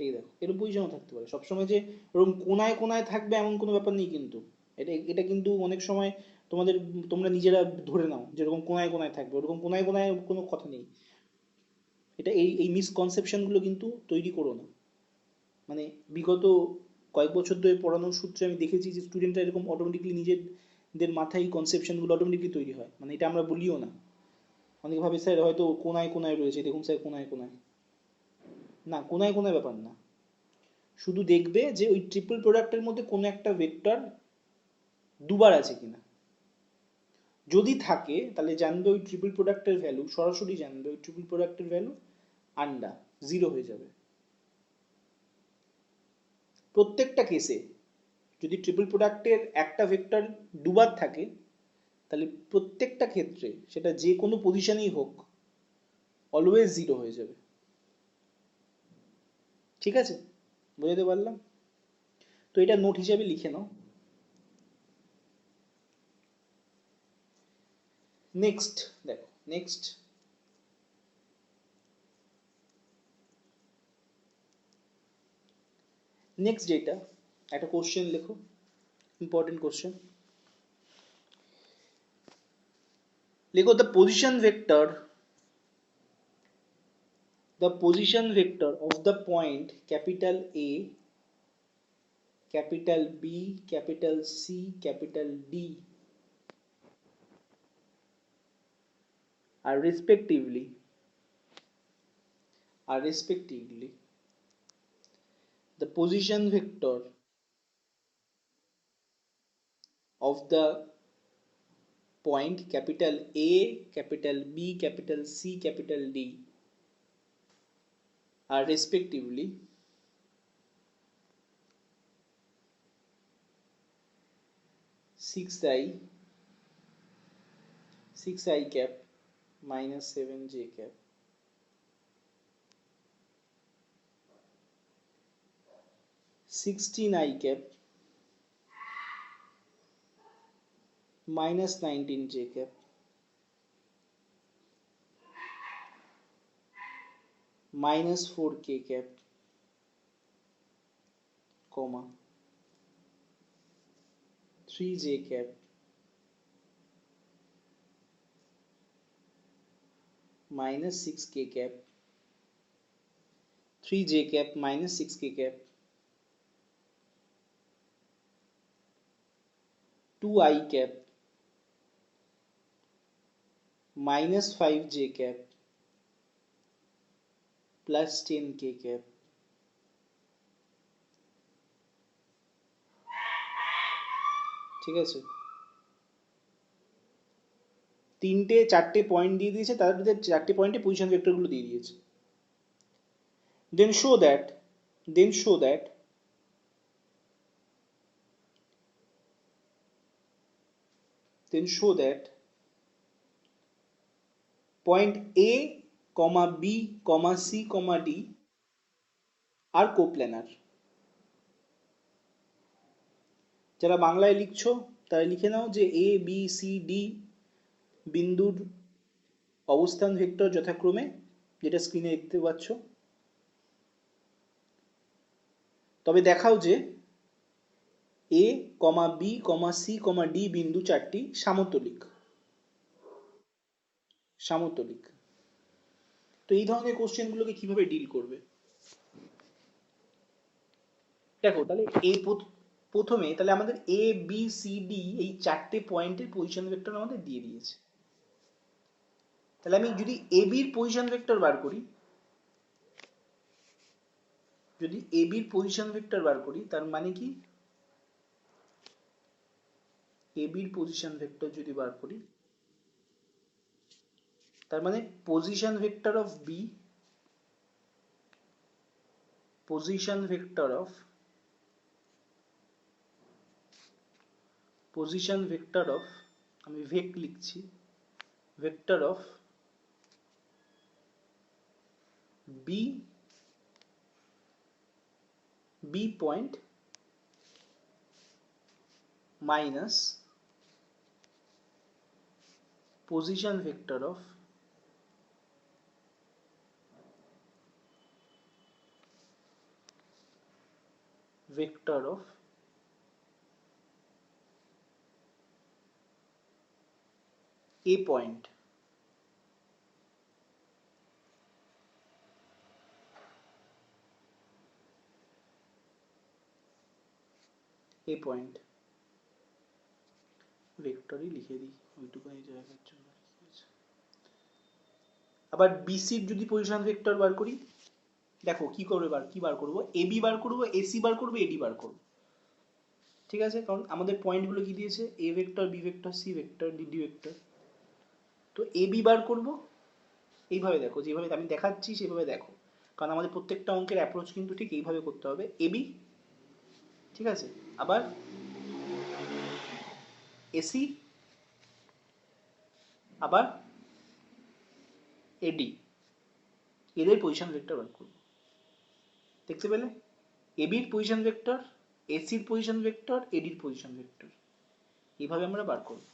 এই দেখো, এরকম পজিশনও থাকতে পারে। সবসময় যে ওরকম কোনায় কোনায় থাকবে এমন কোনো ব্যাপার নেই কিন্তু। এটা এটা কিন্তু অনেক সময় তোমাদের, তোমরা নিজেরা ধরে নাও যেরকম কোনায় কোনায় থাকবে, ওরকম কোনায় কোনায় কোনো কথা নেই। এটা এই এই মিসকনসেপশনগুলো কিন্তু তৈরি করো না। মানে বিগত কয়েক বছর ধরে পড়ানোর সূত্রে আমি দেখেছি যে স্টুডেন্টরা এরকম অটোমেটিকলি নিজেদের মাথায় এই কনসেপশনগুলো অটোমেটিকলি তৈরি হয়। মানে এটা আমরা বলিও না। অনেকে ভাবে স্যার হয়তো কোনায় কোনায় রয়েছে, দেখুন স্যার কোনায় কোনায়। না, কোনায় কোনায় ব্যাপার না। শুধু দেখবে যে ওই ট্রিপল প্রোডাক্টের মধ্যে কোনো একটা ভেক্টর দুবার আছে কিনা। যদি থাকে তাহলে জানবে ওই ট্রিপল প্রোডাক্টের ভ্যালু, সরাসরি জানবে ওই ট্রিপল প্রোডাক্টের ভ্যালু আন্ডা, জিরো হয়ে যাবে। প্রত্যেকটা কেসে যদি ট্রিপল প্রোডাক্টের একটা ভেক্টর দুবার থাকে, তাহলে প্রত্যেকটা ক্ষেত্রে সেটা যে কোনো পজিশনেই হোক অলওয়েজ জিরো হয়ে যাবে। ঠিক আছে, বুঝতে পারলাম? তো এটা নোট হিসাবে লিখে নাও। নেক্সট দেখো, নেক্সট যেটা, একটা কোশ্চেন লেখো, ইম্পর্টেন্ট কোশ্চেন লেখো। the position vector of the point capital A, capital B, capital C, capital D are respectively the position vector of the point capital A, capital B, capital C, capital D are respectively 6i cap minus 7j cap, 16i cap minus 19j cap, minus 4k cap, comma 3j cap minus 6k cap, 3j cap minus 6k cap 2i cap minus 5j cap plus 10k cap। ঠিক আছে, তিনটে চারটে point দিয়ে দিয়েছে, তার ভিতরে চারটে পয়েন্টে পজিশন ভেক্টরগুলো দিয়ে দিয়েছে। then show that then show that then show that point A, B, C, D are coplanar। যারা বাংলায় লিখছো তারা লিখে নাও যে A, B, C, D বিন্দুর অবস্থান ভেক্টর যথাক্রমে, যেটা স্ক্রিনে দেখতে পাচ্ছ, তবে দেখাও যে A, B, C, D বিন্দু চারটি সামতলিক। সামতলিক। তো এই ধরনের কোশ্চেনগুলোকে কিভাবে ডিল করবে? দেখো তাহলে প্রথমে তাহলে আমাদের A, B, C, D এই চারটে পয়েন্টের পজিশন ভেক্টর আমাদের দিয়ে দিয়েছে। তাহলে আমি যদি AB এর পজিশন ভেক্টর বার করি, যদি AB এর পজিশন ভেক্টর বার করি, তার মানে কি AB এর পজিশন ভেক্টর যদি বার করি, তার মানে position vector of B, position vector of আমি ভেক্ট লিখছি, vector of B point minus position vector of A point। A point ভেক্টরই লিখে দিই ওইটুকুনি জায়গার জন্য। আবার BC যদি পজিশন ভেক্টর বার করি, দেখো কি বার করব, AB বার করব, AC বার করব, AD বার করব। ঠিক আছে, কারণ আমাদের পয়েন্টগুলো কি দিয়েছে, A vector, B vector, C vector, D vector. তো AB বার করব, এইভাবে দেখো, যেভাবে আমি দেখাচ্ছি সেভাবে দেখো, কারণ আমাদের প্রত্যেকটা অঙ্কের অ্যাপ্রোচ কিন্তু ঠিক এইভাবে করতে হবে। AB, ঠিক আছে, আবার AC, আবার AD, এদের পজিশন ভেক্টর বার করব। দেখতে পেলে, AB এর পজিশন ভেক্টর, AC এর পজিশন ভেক্টর, AD এর পজিশন ভেক্টর, এইভাবে আমরা বার করব।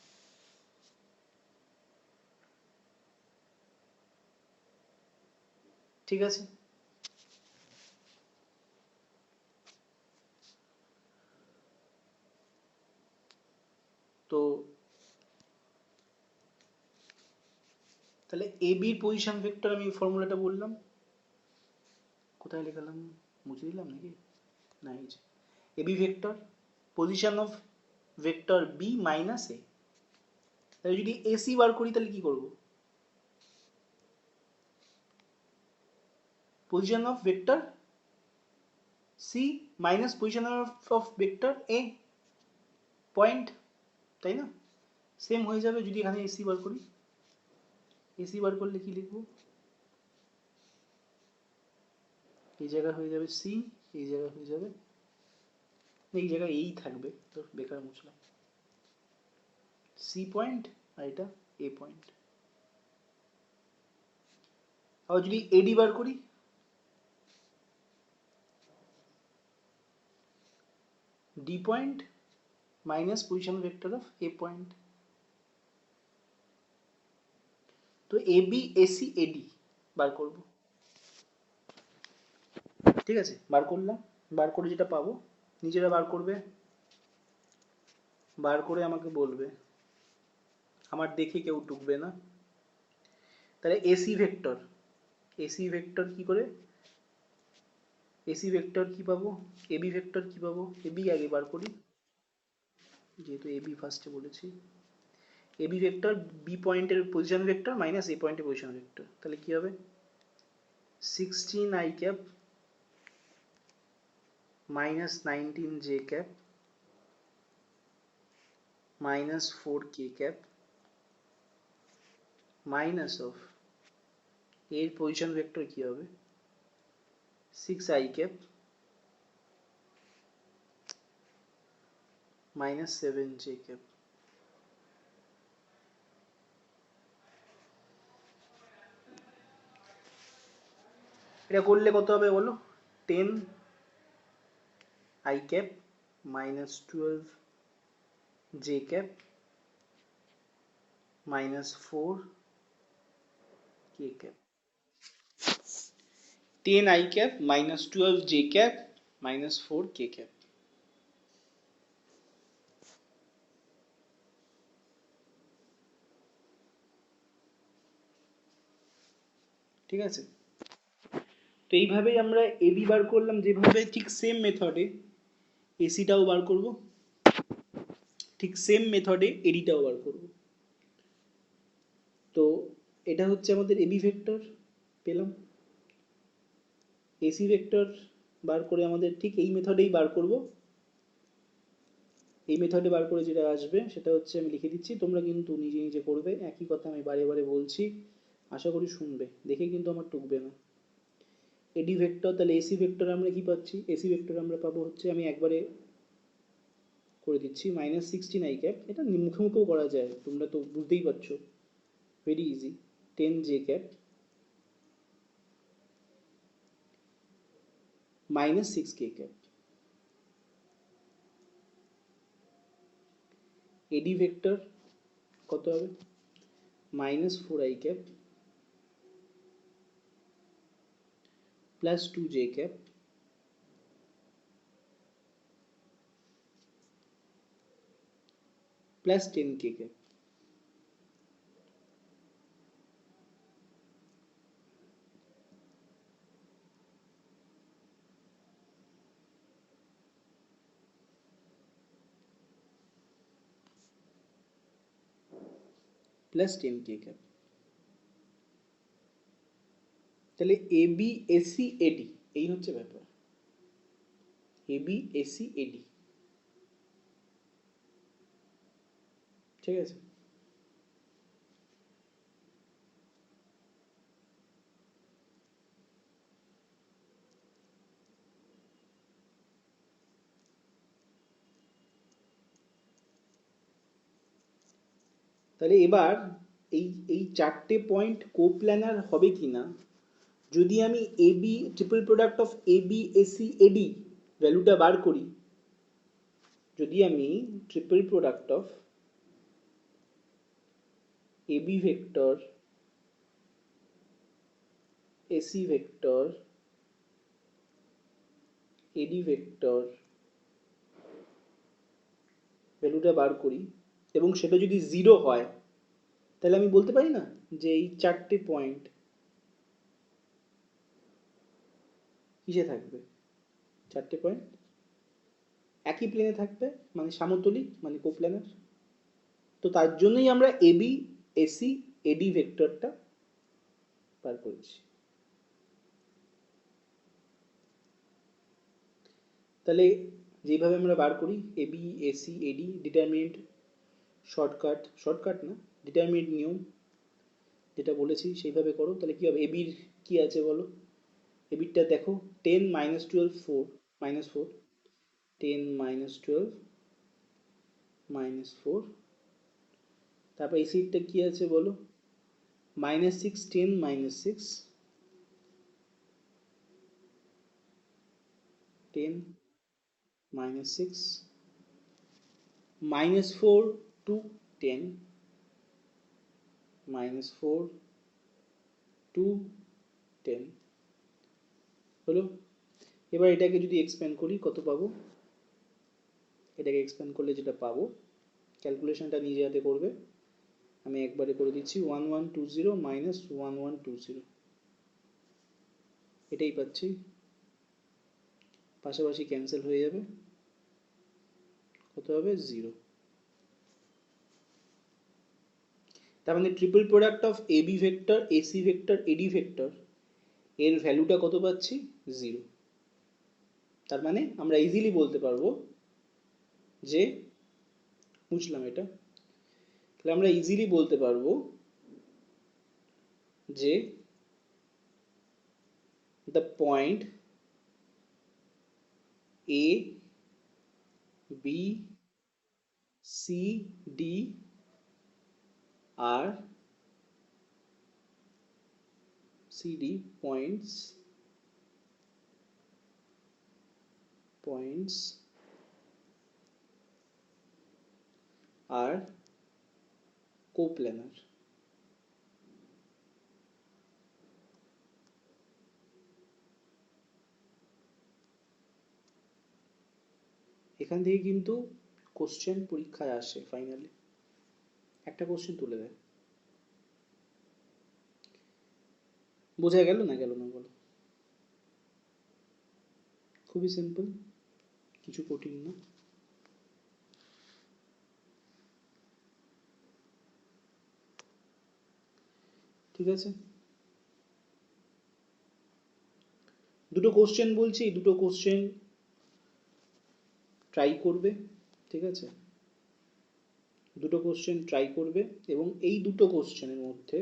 ঠিক আছে, তো তাহলে AB এর পজিশন ভেক্টর আমি ফর্মুলাটা বললাম, কোথায় লিখলাম, মুছে দিলাম নাকি, না এই যে AB vector position of vector B minus A। তাহলে যদি AC বার করি তাহলে কি করব, position of vector C minus position of vector A point, তাই না? সেম হয়ে যাবে যদি এখানে AC বার করি। AC বার করলে কি লিখবো, এই জায়গায় হয়ে যাবে C, এই জায়গায় হয়ে যাবে, এই জায়গায় এই থাকবে, তো বেকার মুছলাম, C পয়েন্ট আর এটা A পয়েন্ট। আবার যদি AD বার করি, D point minus position vector of A point. তো AB, AC, AD বার করব। ঠিক আছে, বার করলাম, বার করে যেটা পাবো নিজেরা বার করবে, বার করে আমাকে বলবে, আমার দেখে কেউ টুকবে না। তাহলে AC ভেক্টর কি করে, এসি ভেক্টর কি পাবো, এবি ভেক্টর কি পাবো, এবি আগে বার করি, যেহেতু এবি ফার্স্টে বলেছি। এবি ভেক্টর বি পয়েন্টের পজিশন ভেক্টর মাইনাস এ পয়েন্টের পজিশন ভেক্টর, তাহলে কি হবে 16 i cap minus 19 j cap minus 4 k cap minus of এর পজিশন ভেক্টর কি হবে 6 i cap minus 7 j cap। এটা করলে কত হবে বলো, 10 i cap minus 12 j cap minus 4 k cap, 10 i cap minus 12 j cap minus 4 k cap। ঠিক আছে, তো এইভাবেই আমরা এবি বার করলাম যেভাবে, ঠিক সেম মেথডে এসিটাও বার করব, ঠিক সেম মেথডে এডিটাও বার করব। তো এটা হচ্ছে আমাদের এবি ভেক্টর পেলাম। এসি ভেক্টর বার করে আমাদের ঠিক এই মেথডেই বার করব। এই মেথডে বার করে যেটা আসবে সেটা হচ্ছে, আমি লিখে দিচ্ছি, তোমরা কিন্তু নিজে নিজে করবে, একই কথা আমি বারে বারে বলছি, আশা করি শুনবে, দেখে কিন্তু আমার টুকবে না। এডি ভেক্টর, তাহলে এসি ভেক্টর আমরা কি পাচ্ছি, এসি ভেক্টর আমরা পাবো হচ্ছে, আমি একবারে করে দিচ্ছি, মাইনাস 16 i ক্যাপ, এটা মুখে মুখেও করা যায়, তোমরা তো বুঝতেই পারছো, very easy, 10 j cap minus 6 k cap. এডি ভেক্টর কত হবে, minus 4 i cap plus 2 j cap plus 10 k cap. Plus 10 k cap. তাহলে এবি এসি এডি, এই হচ্ছে ব্যাপার, এবি এসি এডি। ঠিক আছে, তাহলে এবার এই এই চারটে পয়েন্ট কোপ্ল্যানার হবে কিনা, যদি আমি AB triple product of AB AC AD ভ্যালুটা বার করি, যদি আমি triple product of AB vector AC vector AD vector ভ্যালুটা বার করি এবং সেটা যদি 0 হয়, তাহলে আমি বলতে পারি না যে এই চারটে পয়েন্ট কিসে থাকবে, চারটে পয়েন্ট একই প্লেনে থাকবে, মানে সামতলিক, মানে কোপ্ল্যানার। তো তার জন্যই আমরা এবি এসি এডি ভেক্টরটা বার করেছি। তাহলে যেভাবে আমরা বার করি এবি এসি এডি, ডিটারমিনেন্ট, শর্টকাট না, ডিটারমিনেন্ট নিয়ম যেটা বলেছি সেইভাবে করো। তাহলে কি হবে, এবির কি আছে বলো, এবিরটা দেখো, 10 মাইনাস 12 4 মাইনাস 4, 10 মাইনাস 12 মাইনাস 4, তারপর এই সিটটা কি আছে বলো, minus 6 10 minus 6 10 minus 6 minus 4 to 10 minus 4 to 10 হলো। এবার এটাকে যদি এক্সপ্যান্ড করি কত পাবো, এটাকে এক্সপ্যান্ড করলে যেটা পাবো, ক্যালকুলেশনটা নিজে হাতে করবে, আমি একবারে করে দিচ্ছি, 1120 মাইনাস 1120, এটাই পাচ্ছি পাশাপাশি ক্যান্সেল হয়ে যাবে, কত হবে 0। তার মানে triple product of AB vector, AC vector, AD vector এর ভ্যালুটা কত পাচ্ছি 0। তার মানে আমরা ইজিলি বলতে পারবো যে, বুঝলাম এটা, তাহলে আমরা ইজিলি বলতে পারবো যে the point A, B, C, D are points are coplanar। এখান থেকে কিন্তু কোশ্চেন পরীক্ষায় আসে, ফাইনালি একটা কোশ্চেন তুলে দেয়। বোঝা গেল না গেল না বলো? খুবই সিম্পল, কিছু কঠিন না। ঠিক আছে, দুটো কোশ্চেন বলছি, এই দুটো কোশ্চেন ট্রাই করবে। ঠিক আছে, দুটো কোশ্চেন ট্রাই করবে এবং এই দুটো কোশ্চেনের মধ্যে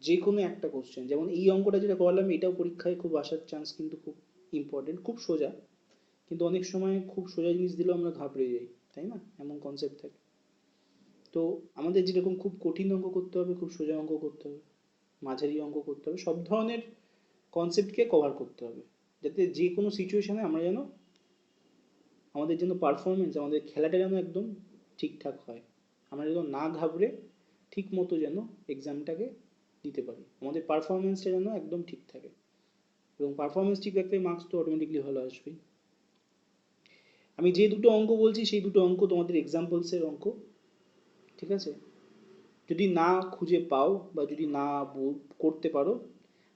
যে কোনো একটা কোশ্চেন, যেমন এই অঙ্কটা যেটা করলাম এটাও পরীক্ষায় খুব আসার চান্স কিন্তু খুব ইম্পর্টেন্ট, খুব সোজা, কিন্তু অনেক সময় খুব সোজা জিনিস দিলেও আমরা ঘাবড়ে যাই, তাই না? এমন কনসেপ্ট থাকে। তো আমাদের যেরকম খুব কঠিন অঙ্ক করতে হবে, খুব সোজা অঙ্ক করতে হবে, মাঝারি অঙ্ক করতে হবে, সব ধরনের কনসেপ্টকে কভার করতে হবে, যাতে যে কোনো সিচুয়েশনে আমরা যেন, আমাদের যেন পারফরমেন্স, আমাদের খেলাটা যেন একদম ঠিকঠাক হয়, আমরা যেন না ঘাবড়ে ঠিক মতো যেন এক্সামটাকে দিতে পারি, আমাদের পারফরমেন্সটা যেন একদম ঠিক থাকে, এবং পারফরমেন্স ঠিক রাখলে মার্কস তো অটোমেটিকলি ভালো আসবেই। আমি যে দুটো অঙ্ক বলছি সেই দুটো অঙ্ক তোমাদের এক্সাম্পলসের অঙ্ক। ঠিক আছে, যদি না খুঁজে পাও বা যদি না করতে পারো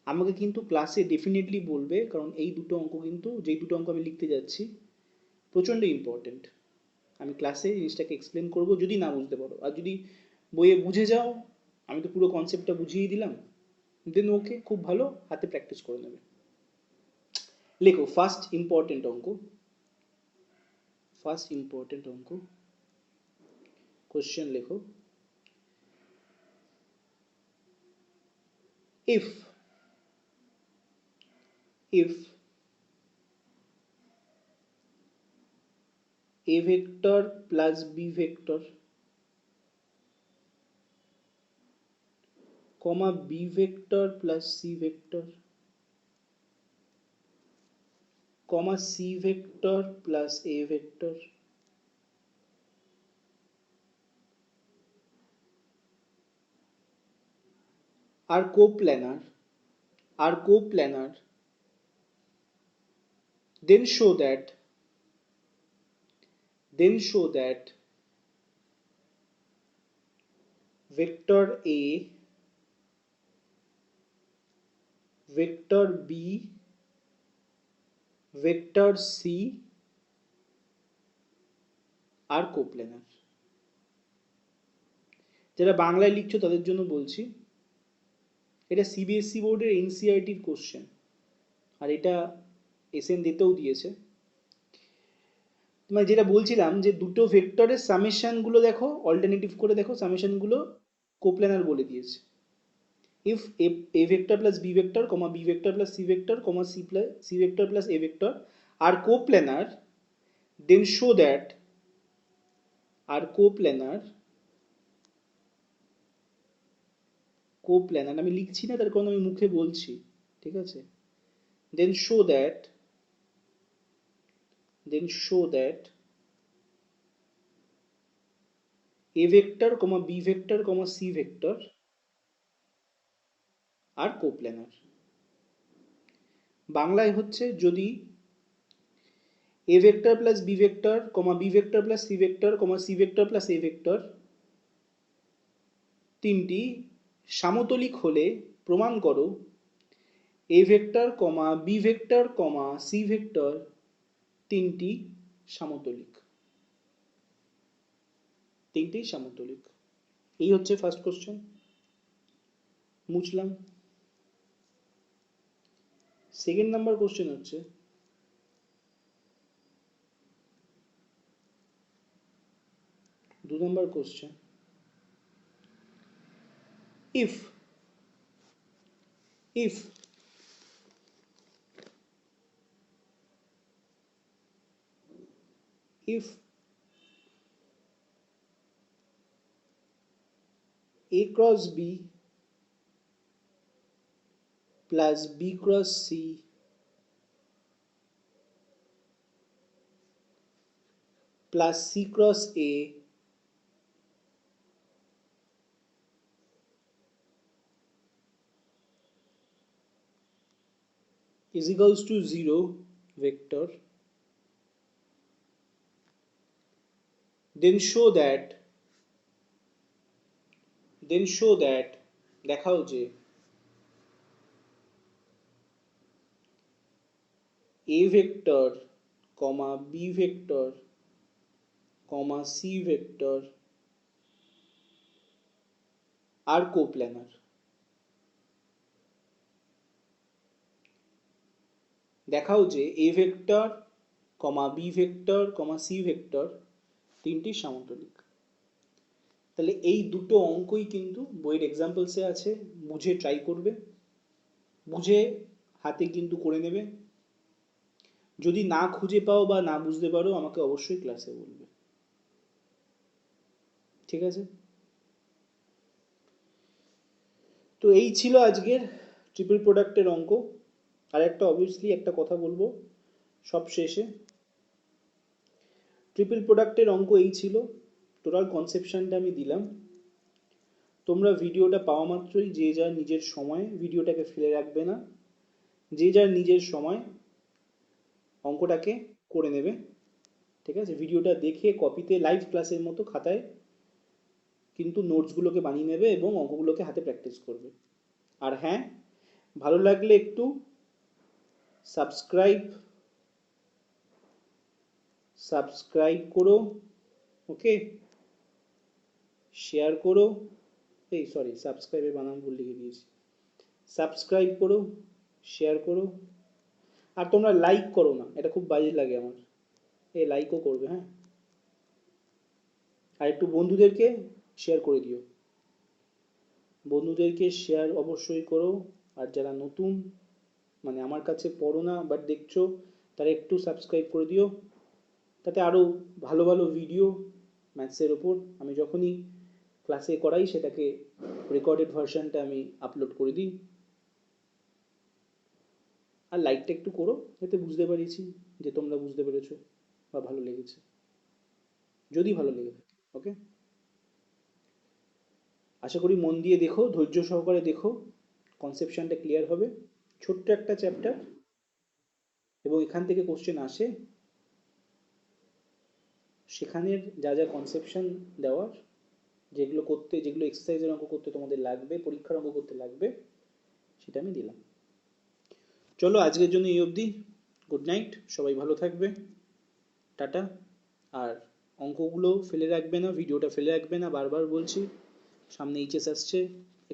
আমাকে কিন্তু ক্লাসে ডেফিনেটলি বলবে, কারণ এই দুটো অঙ্ক কিন্তু, যেই দুটো অঙ্ক আমি লিখতে যাচ্ছি প্রচণ্ড ইম্পর্টেন্ট। আমি ক্লাসে জিনিসটাকে এক্সপ্লেন করব যদি না বুঝতে পারো, আর যদি বইয়ে বুঝে যাও, আমি তো পুরো কনসেপ্টটা বুঝিয়ে দিলাম, দেন ওকে, খুব ভালো, হাতে প্র্যাকটিস করে নেবে। লেখো ফার্স্ট ইম্পর্টেন্ট অঙ্ক, ফার্স্ট ইম্পর্টেন্ট অঙ্ক কোশ্চেন লেখো। if a vector plus b vector comma b vector plus c vector comma c vector plus a vector are coplanar, then show that vector a, vector b, vector c আর কোপ্ল্যানার। যারা বাংলায় লিখছো তাদের জন্য বলছি, এটা CBSE বোর্ডের এনসিআরটির question, আর এটা SN দিতেও দিয়েছে। তোমায় যেটা বলছিলাম যে দুটো ভেক্টরের সামেশনগুলো দেখো, অল্টারনেটিভ করে দেখো, সামেশনগুলো কোপ্ল্যানার বলে দিয়েছে। if a vector plus b vector comma b vector plus c vector comma c vector plus a vector are coplanar, then show that coplanar আমি লিখছি না, তার কারণ আমি মুখে বলছি। ঠিক আছে, then show that a vector comma b vector comma c vector are coplanar। বাংলায় হচ্ছে, যদি a vector plus b vector comma b vector plus c vector comma c vector plus a vector তিনটি সামতলিক হলে প্রমাণ করো A vector comma B vector comma C vector তিনটি সামতলিক, তিনটি সামতলিক। এই হচ্ছে ফার্স্ট কোশ্চেন, মুছলাম। সেকেন্ড নাম্বার কোশ্চেন হচ্ছে, দু নম্বর question, if if if a cross b plus b cross c plus c cross a is equals to 0 vector, then show that দেখাও যে a vector comma b vector comma c vector are coplanar। দেখাও যে a vector comma b vector comma c vector তিনটি সামন্তলিক। তাহলে এই দুটো অঙ্কই কিন্তু বইয়ের এক্সাম্পলসে আছে, বুঝে ট্রাই করবে, বুঝে হাতে কিন্তু করে নেবে। যদি না খুঁজে পাও বা না বুঝতে পারো আমাকে অবশ্যই ক্লাসে বলবে, ঠিক আছে? তো এই ছিল আজকের ট্রিপল প্রোডাক্টের অঙ্ক। আর একটা অবভিয়াসলি একটা কথা বলবো সব শেষে, ট্রিপল প্রোডাক্টের অঙ্ক এই ছিল, টোটাল কনসেপশনটা আমি দিলাম। তোমরা ভিডিওটা পাওয়া মাত্রই যে যার নিজের সময় ভিডিওটাকে ফেলে রাখবে না, যে যার নিজের সময় অঙ্কটাকে করে নেবে, ঠিক আছে? ভিডিওটা দেখে কপিতে লাইভ ক্লাসের মতো খাতায় কিন্তু নোটসগুলোকে বানিয়ে নেবে এবং অঙ্কগুলোকে হাতে প্র্যাকটিস করবে। আর হ্যাঁ, ভালো লাগলে একটু সাবস্ক্রাইব করো, ওকে, শেয়ার করো, এই সরি সাবস্ক্রাইবের বানান ভুল লিখে দিয়েছি, সাবস্ক্রাইব করো, শেয়ার করো, আর তোমরা লাইক করো না, এটা খুব বাজে লাগে আমার, এই লাইকও করবে, হ্যাঁ, আর একটু বন্ধুদেরকে শেয়ার করে দিও, বন্ধুদেরকে শেয়ার অবশ্যই করো। আর যারা নতুন মানে আমার কাছে পড়ো না বাট দেখছো, তারা একটু সাবস্ক্রাইব করে দিও, তাতে আরও ভালো ভালো ভিডিও ম্যাথসের ওপর আমি যখনই ক্লাসে করাই সেটাকে রেকর্ডেড ভার্সনটা আমি আপলোড করে দিই। আর লাইকটা একটু করো, যাতে বুঝতে পারিছি যে তোমরা বুঝতে পেরেছো বা ভালো লেগেছে, যদি ভালো লেগে থাকে, ওকে। আশা করি মন দিয়ে দেখো, ধৈর্য সহকারে দেখো, কনসেপশনটা ক্লিয়ার হবে। ছোট্ট একটা চ্যাপ্টার এবং এখান থেকে কোশ্চেন আসে, সেখানের যা যা কনসেপশন দেওয়ার, যেগুলো করতে, যেগুলো এক্সারসাইজের অঙ্ক করতে তোমাদের লাগবে, পরীক্ষার অঙ্ক করতে লাগবে, সেটা আমি দিলাম। চলো আজকের জন্য এই অবধি, গুড নাইট, সবাই ভালো থাকবে, টাটা। আর অঙ্কগুলো ফেলে রাখবে না, ভিডিওটা ফেলে রাখবে না, বারবার বলছি, সামনে এইচএস আসছে,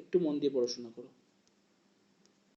একটু মন দিয়ে পড়াশোনা করো।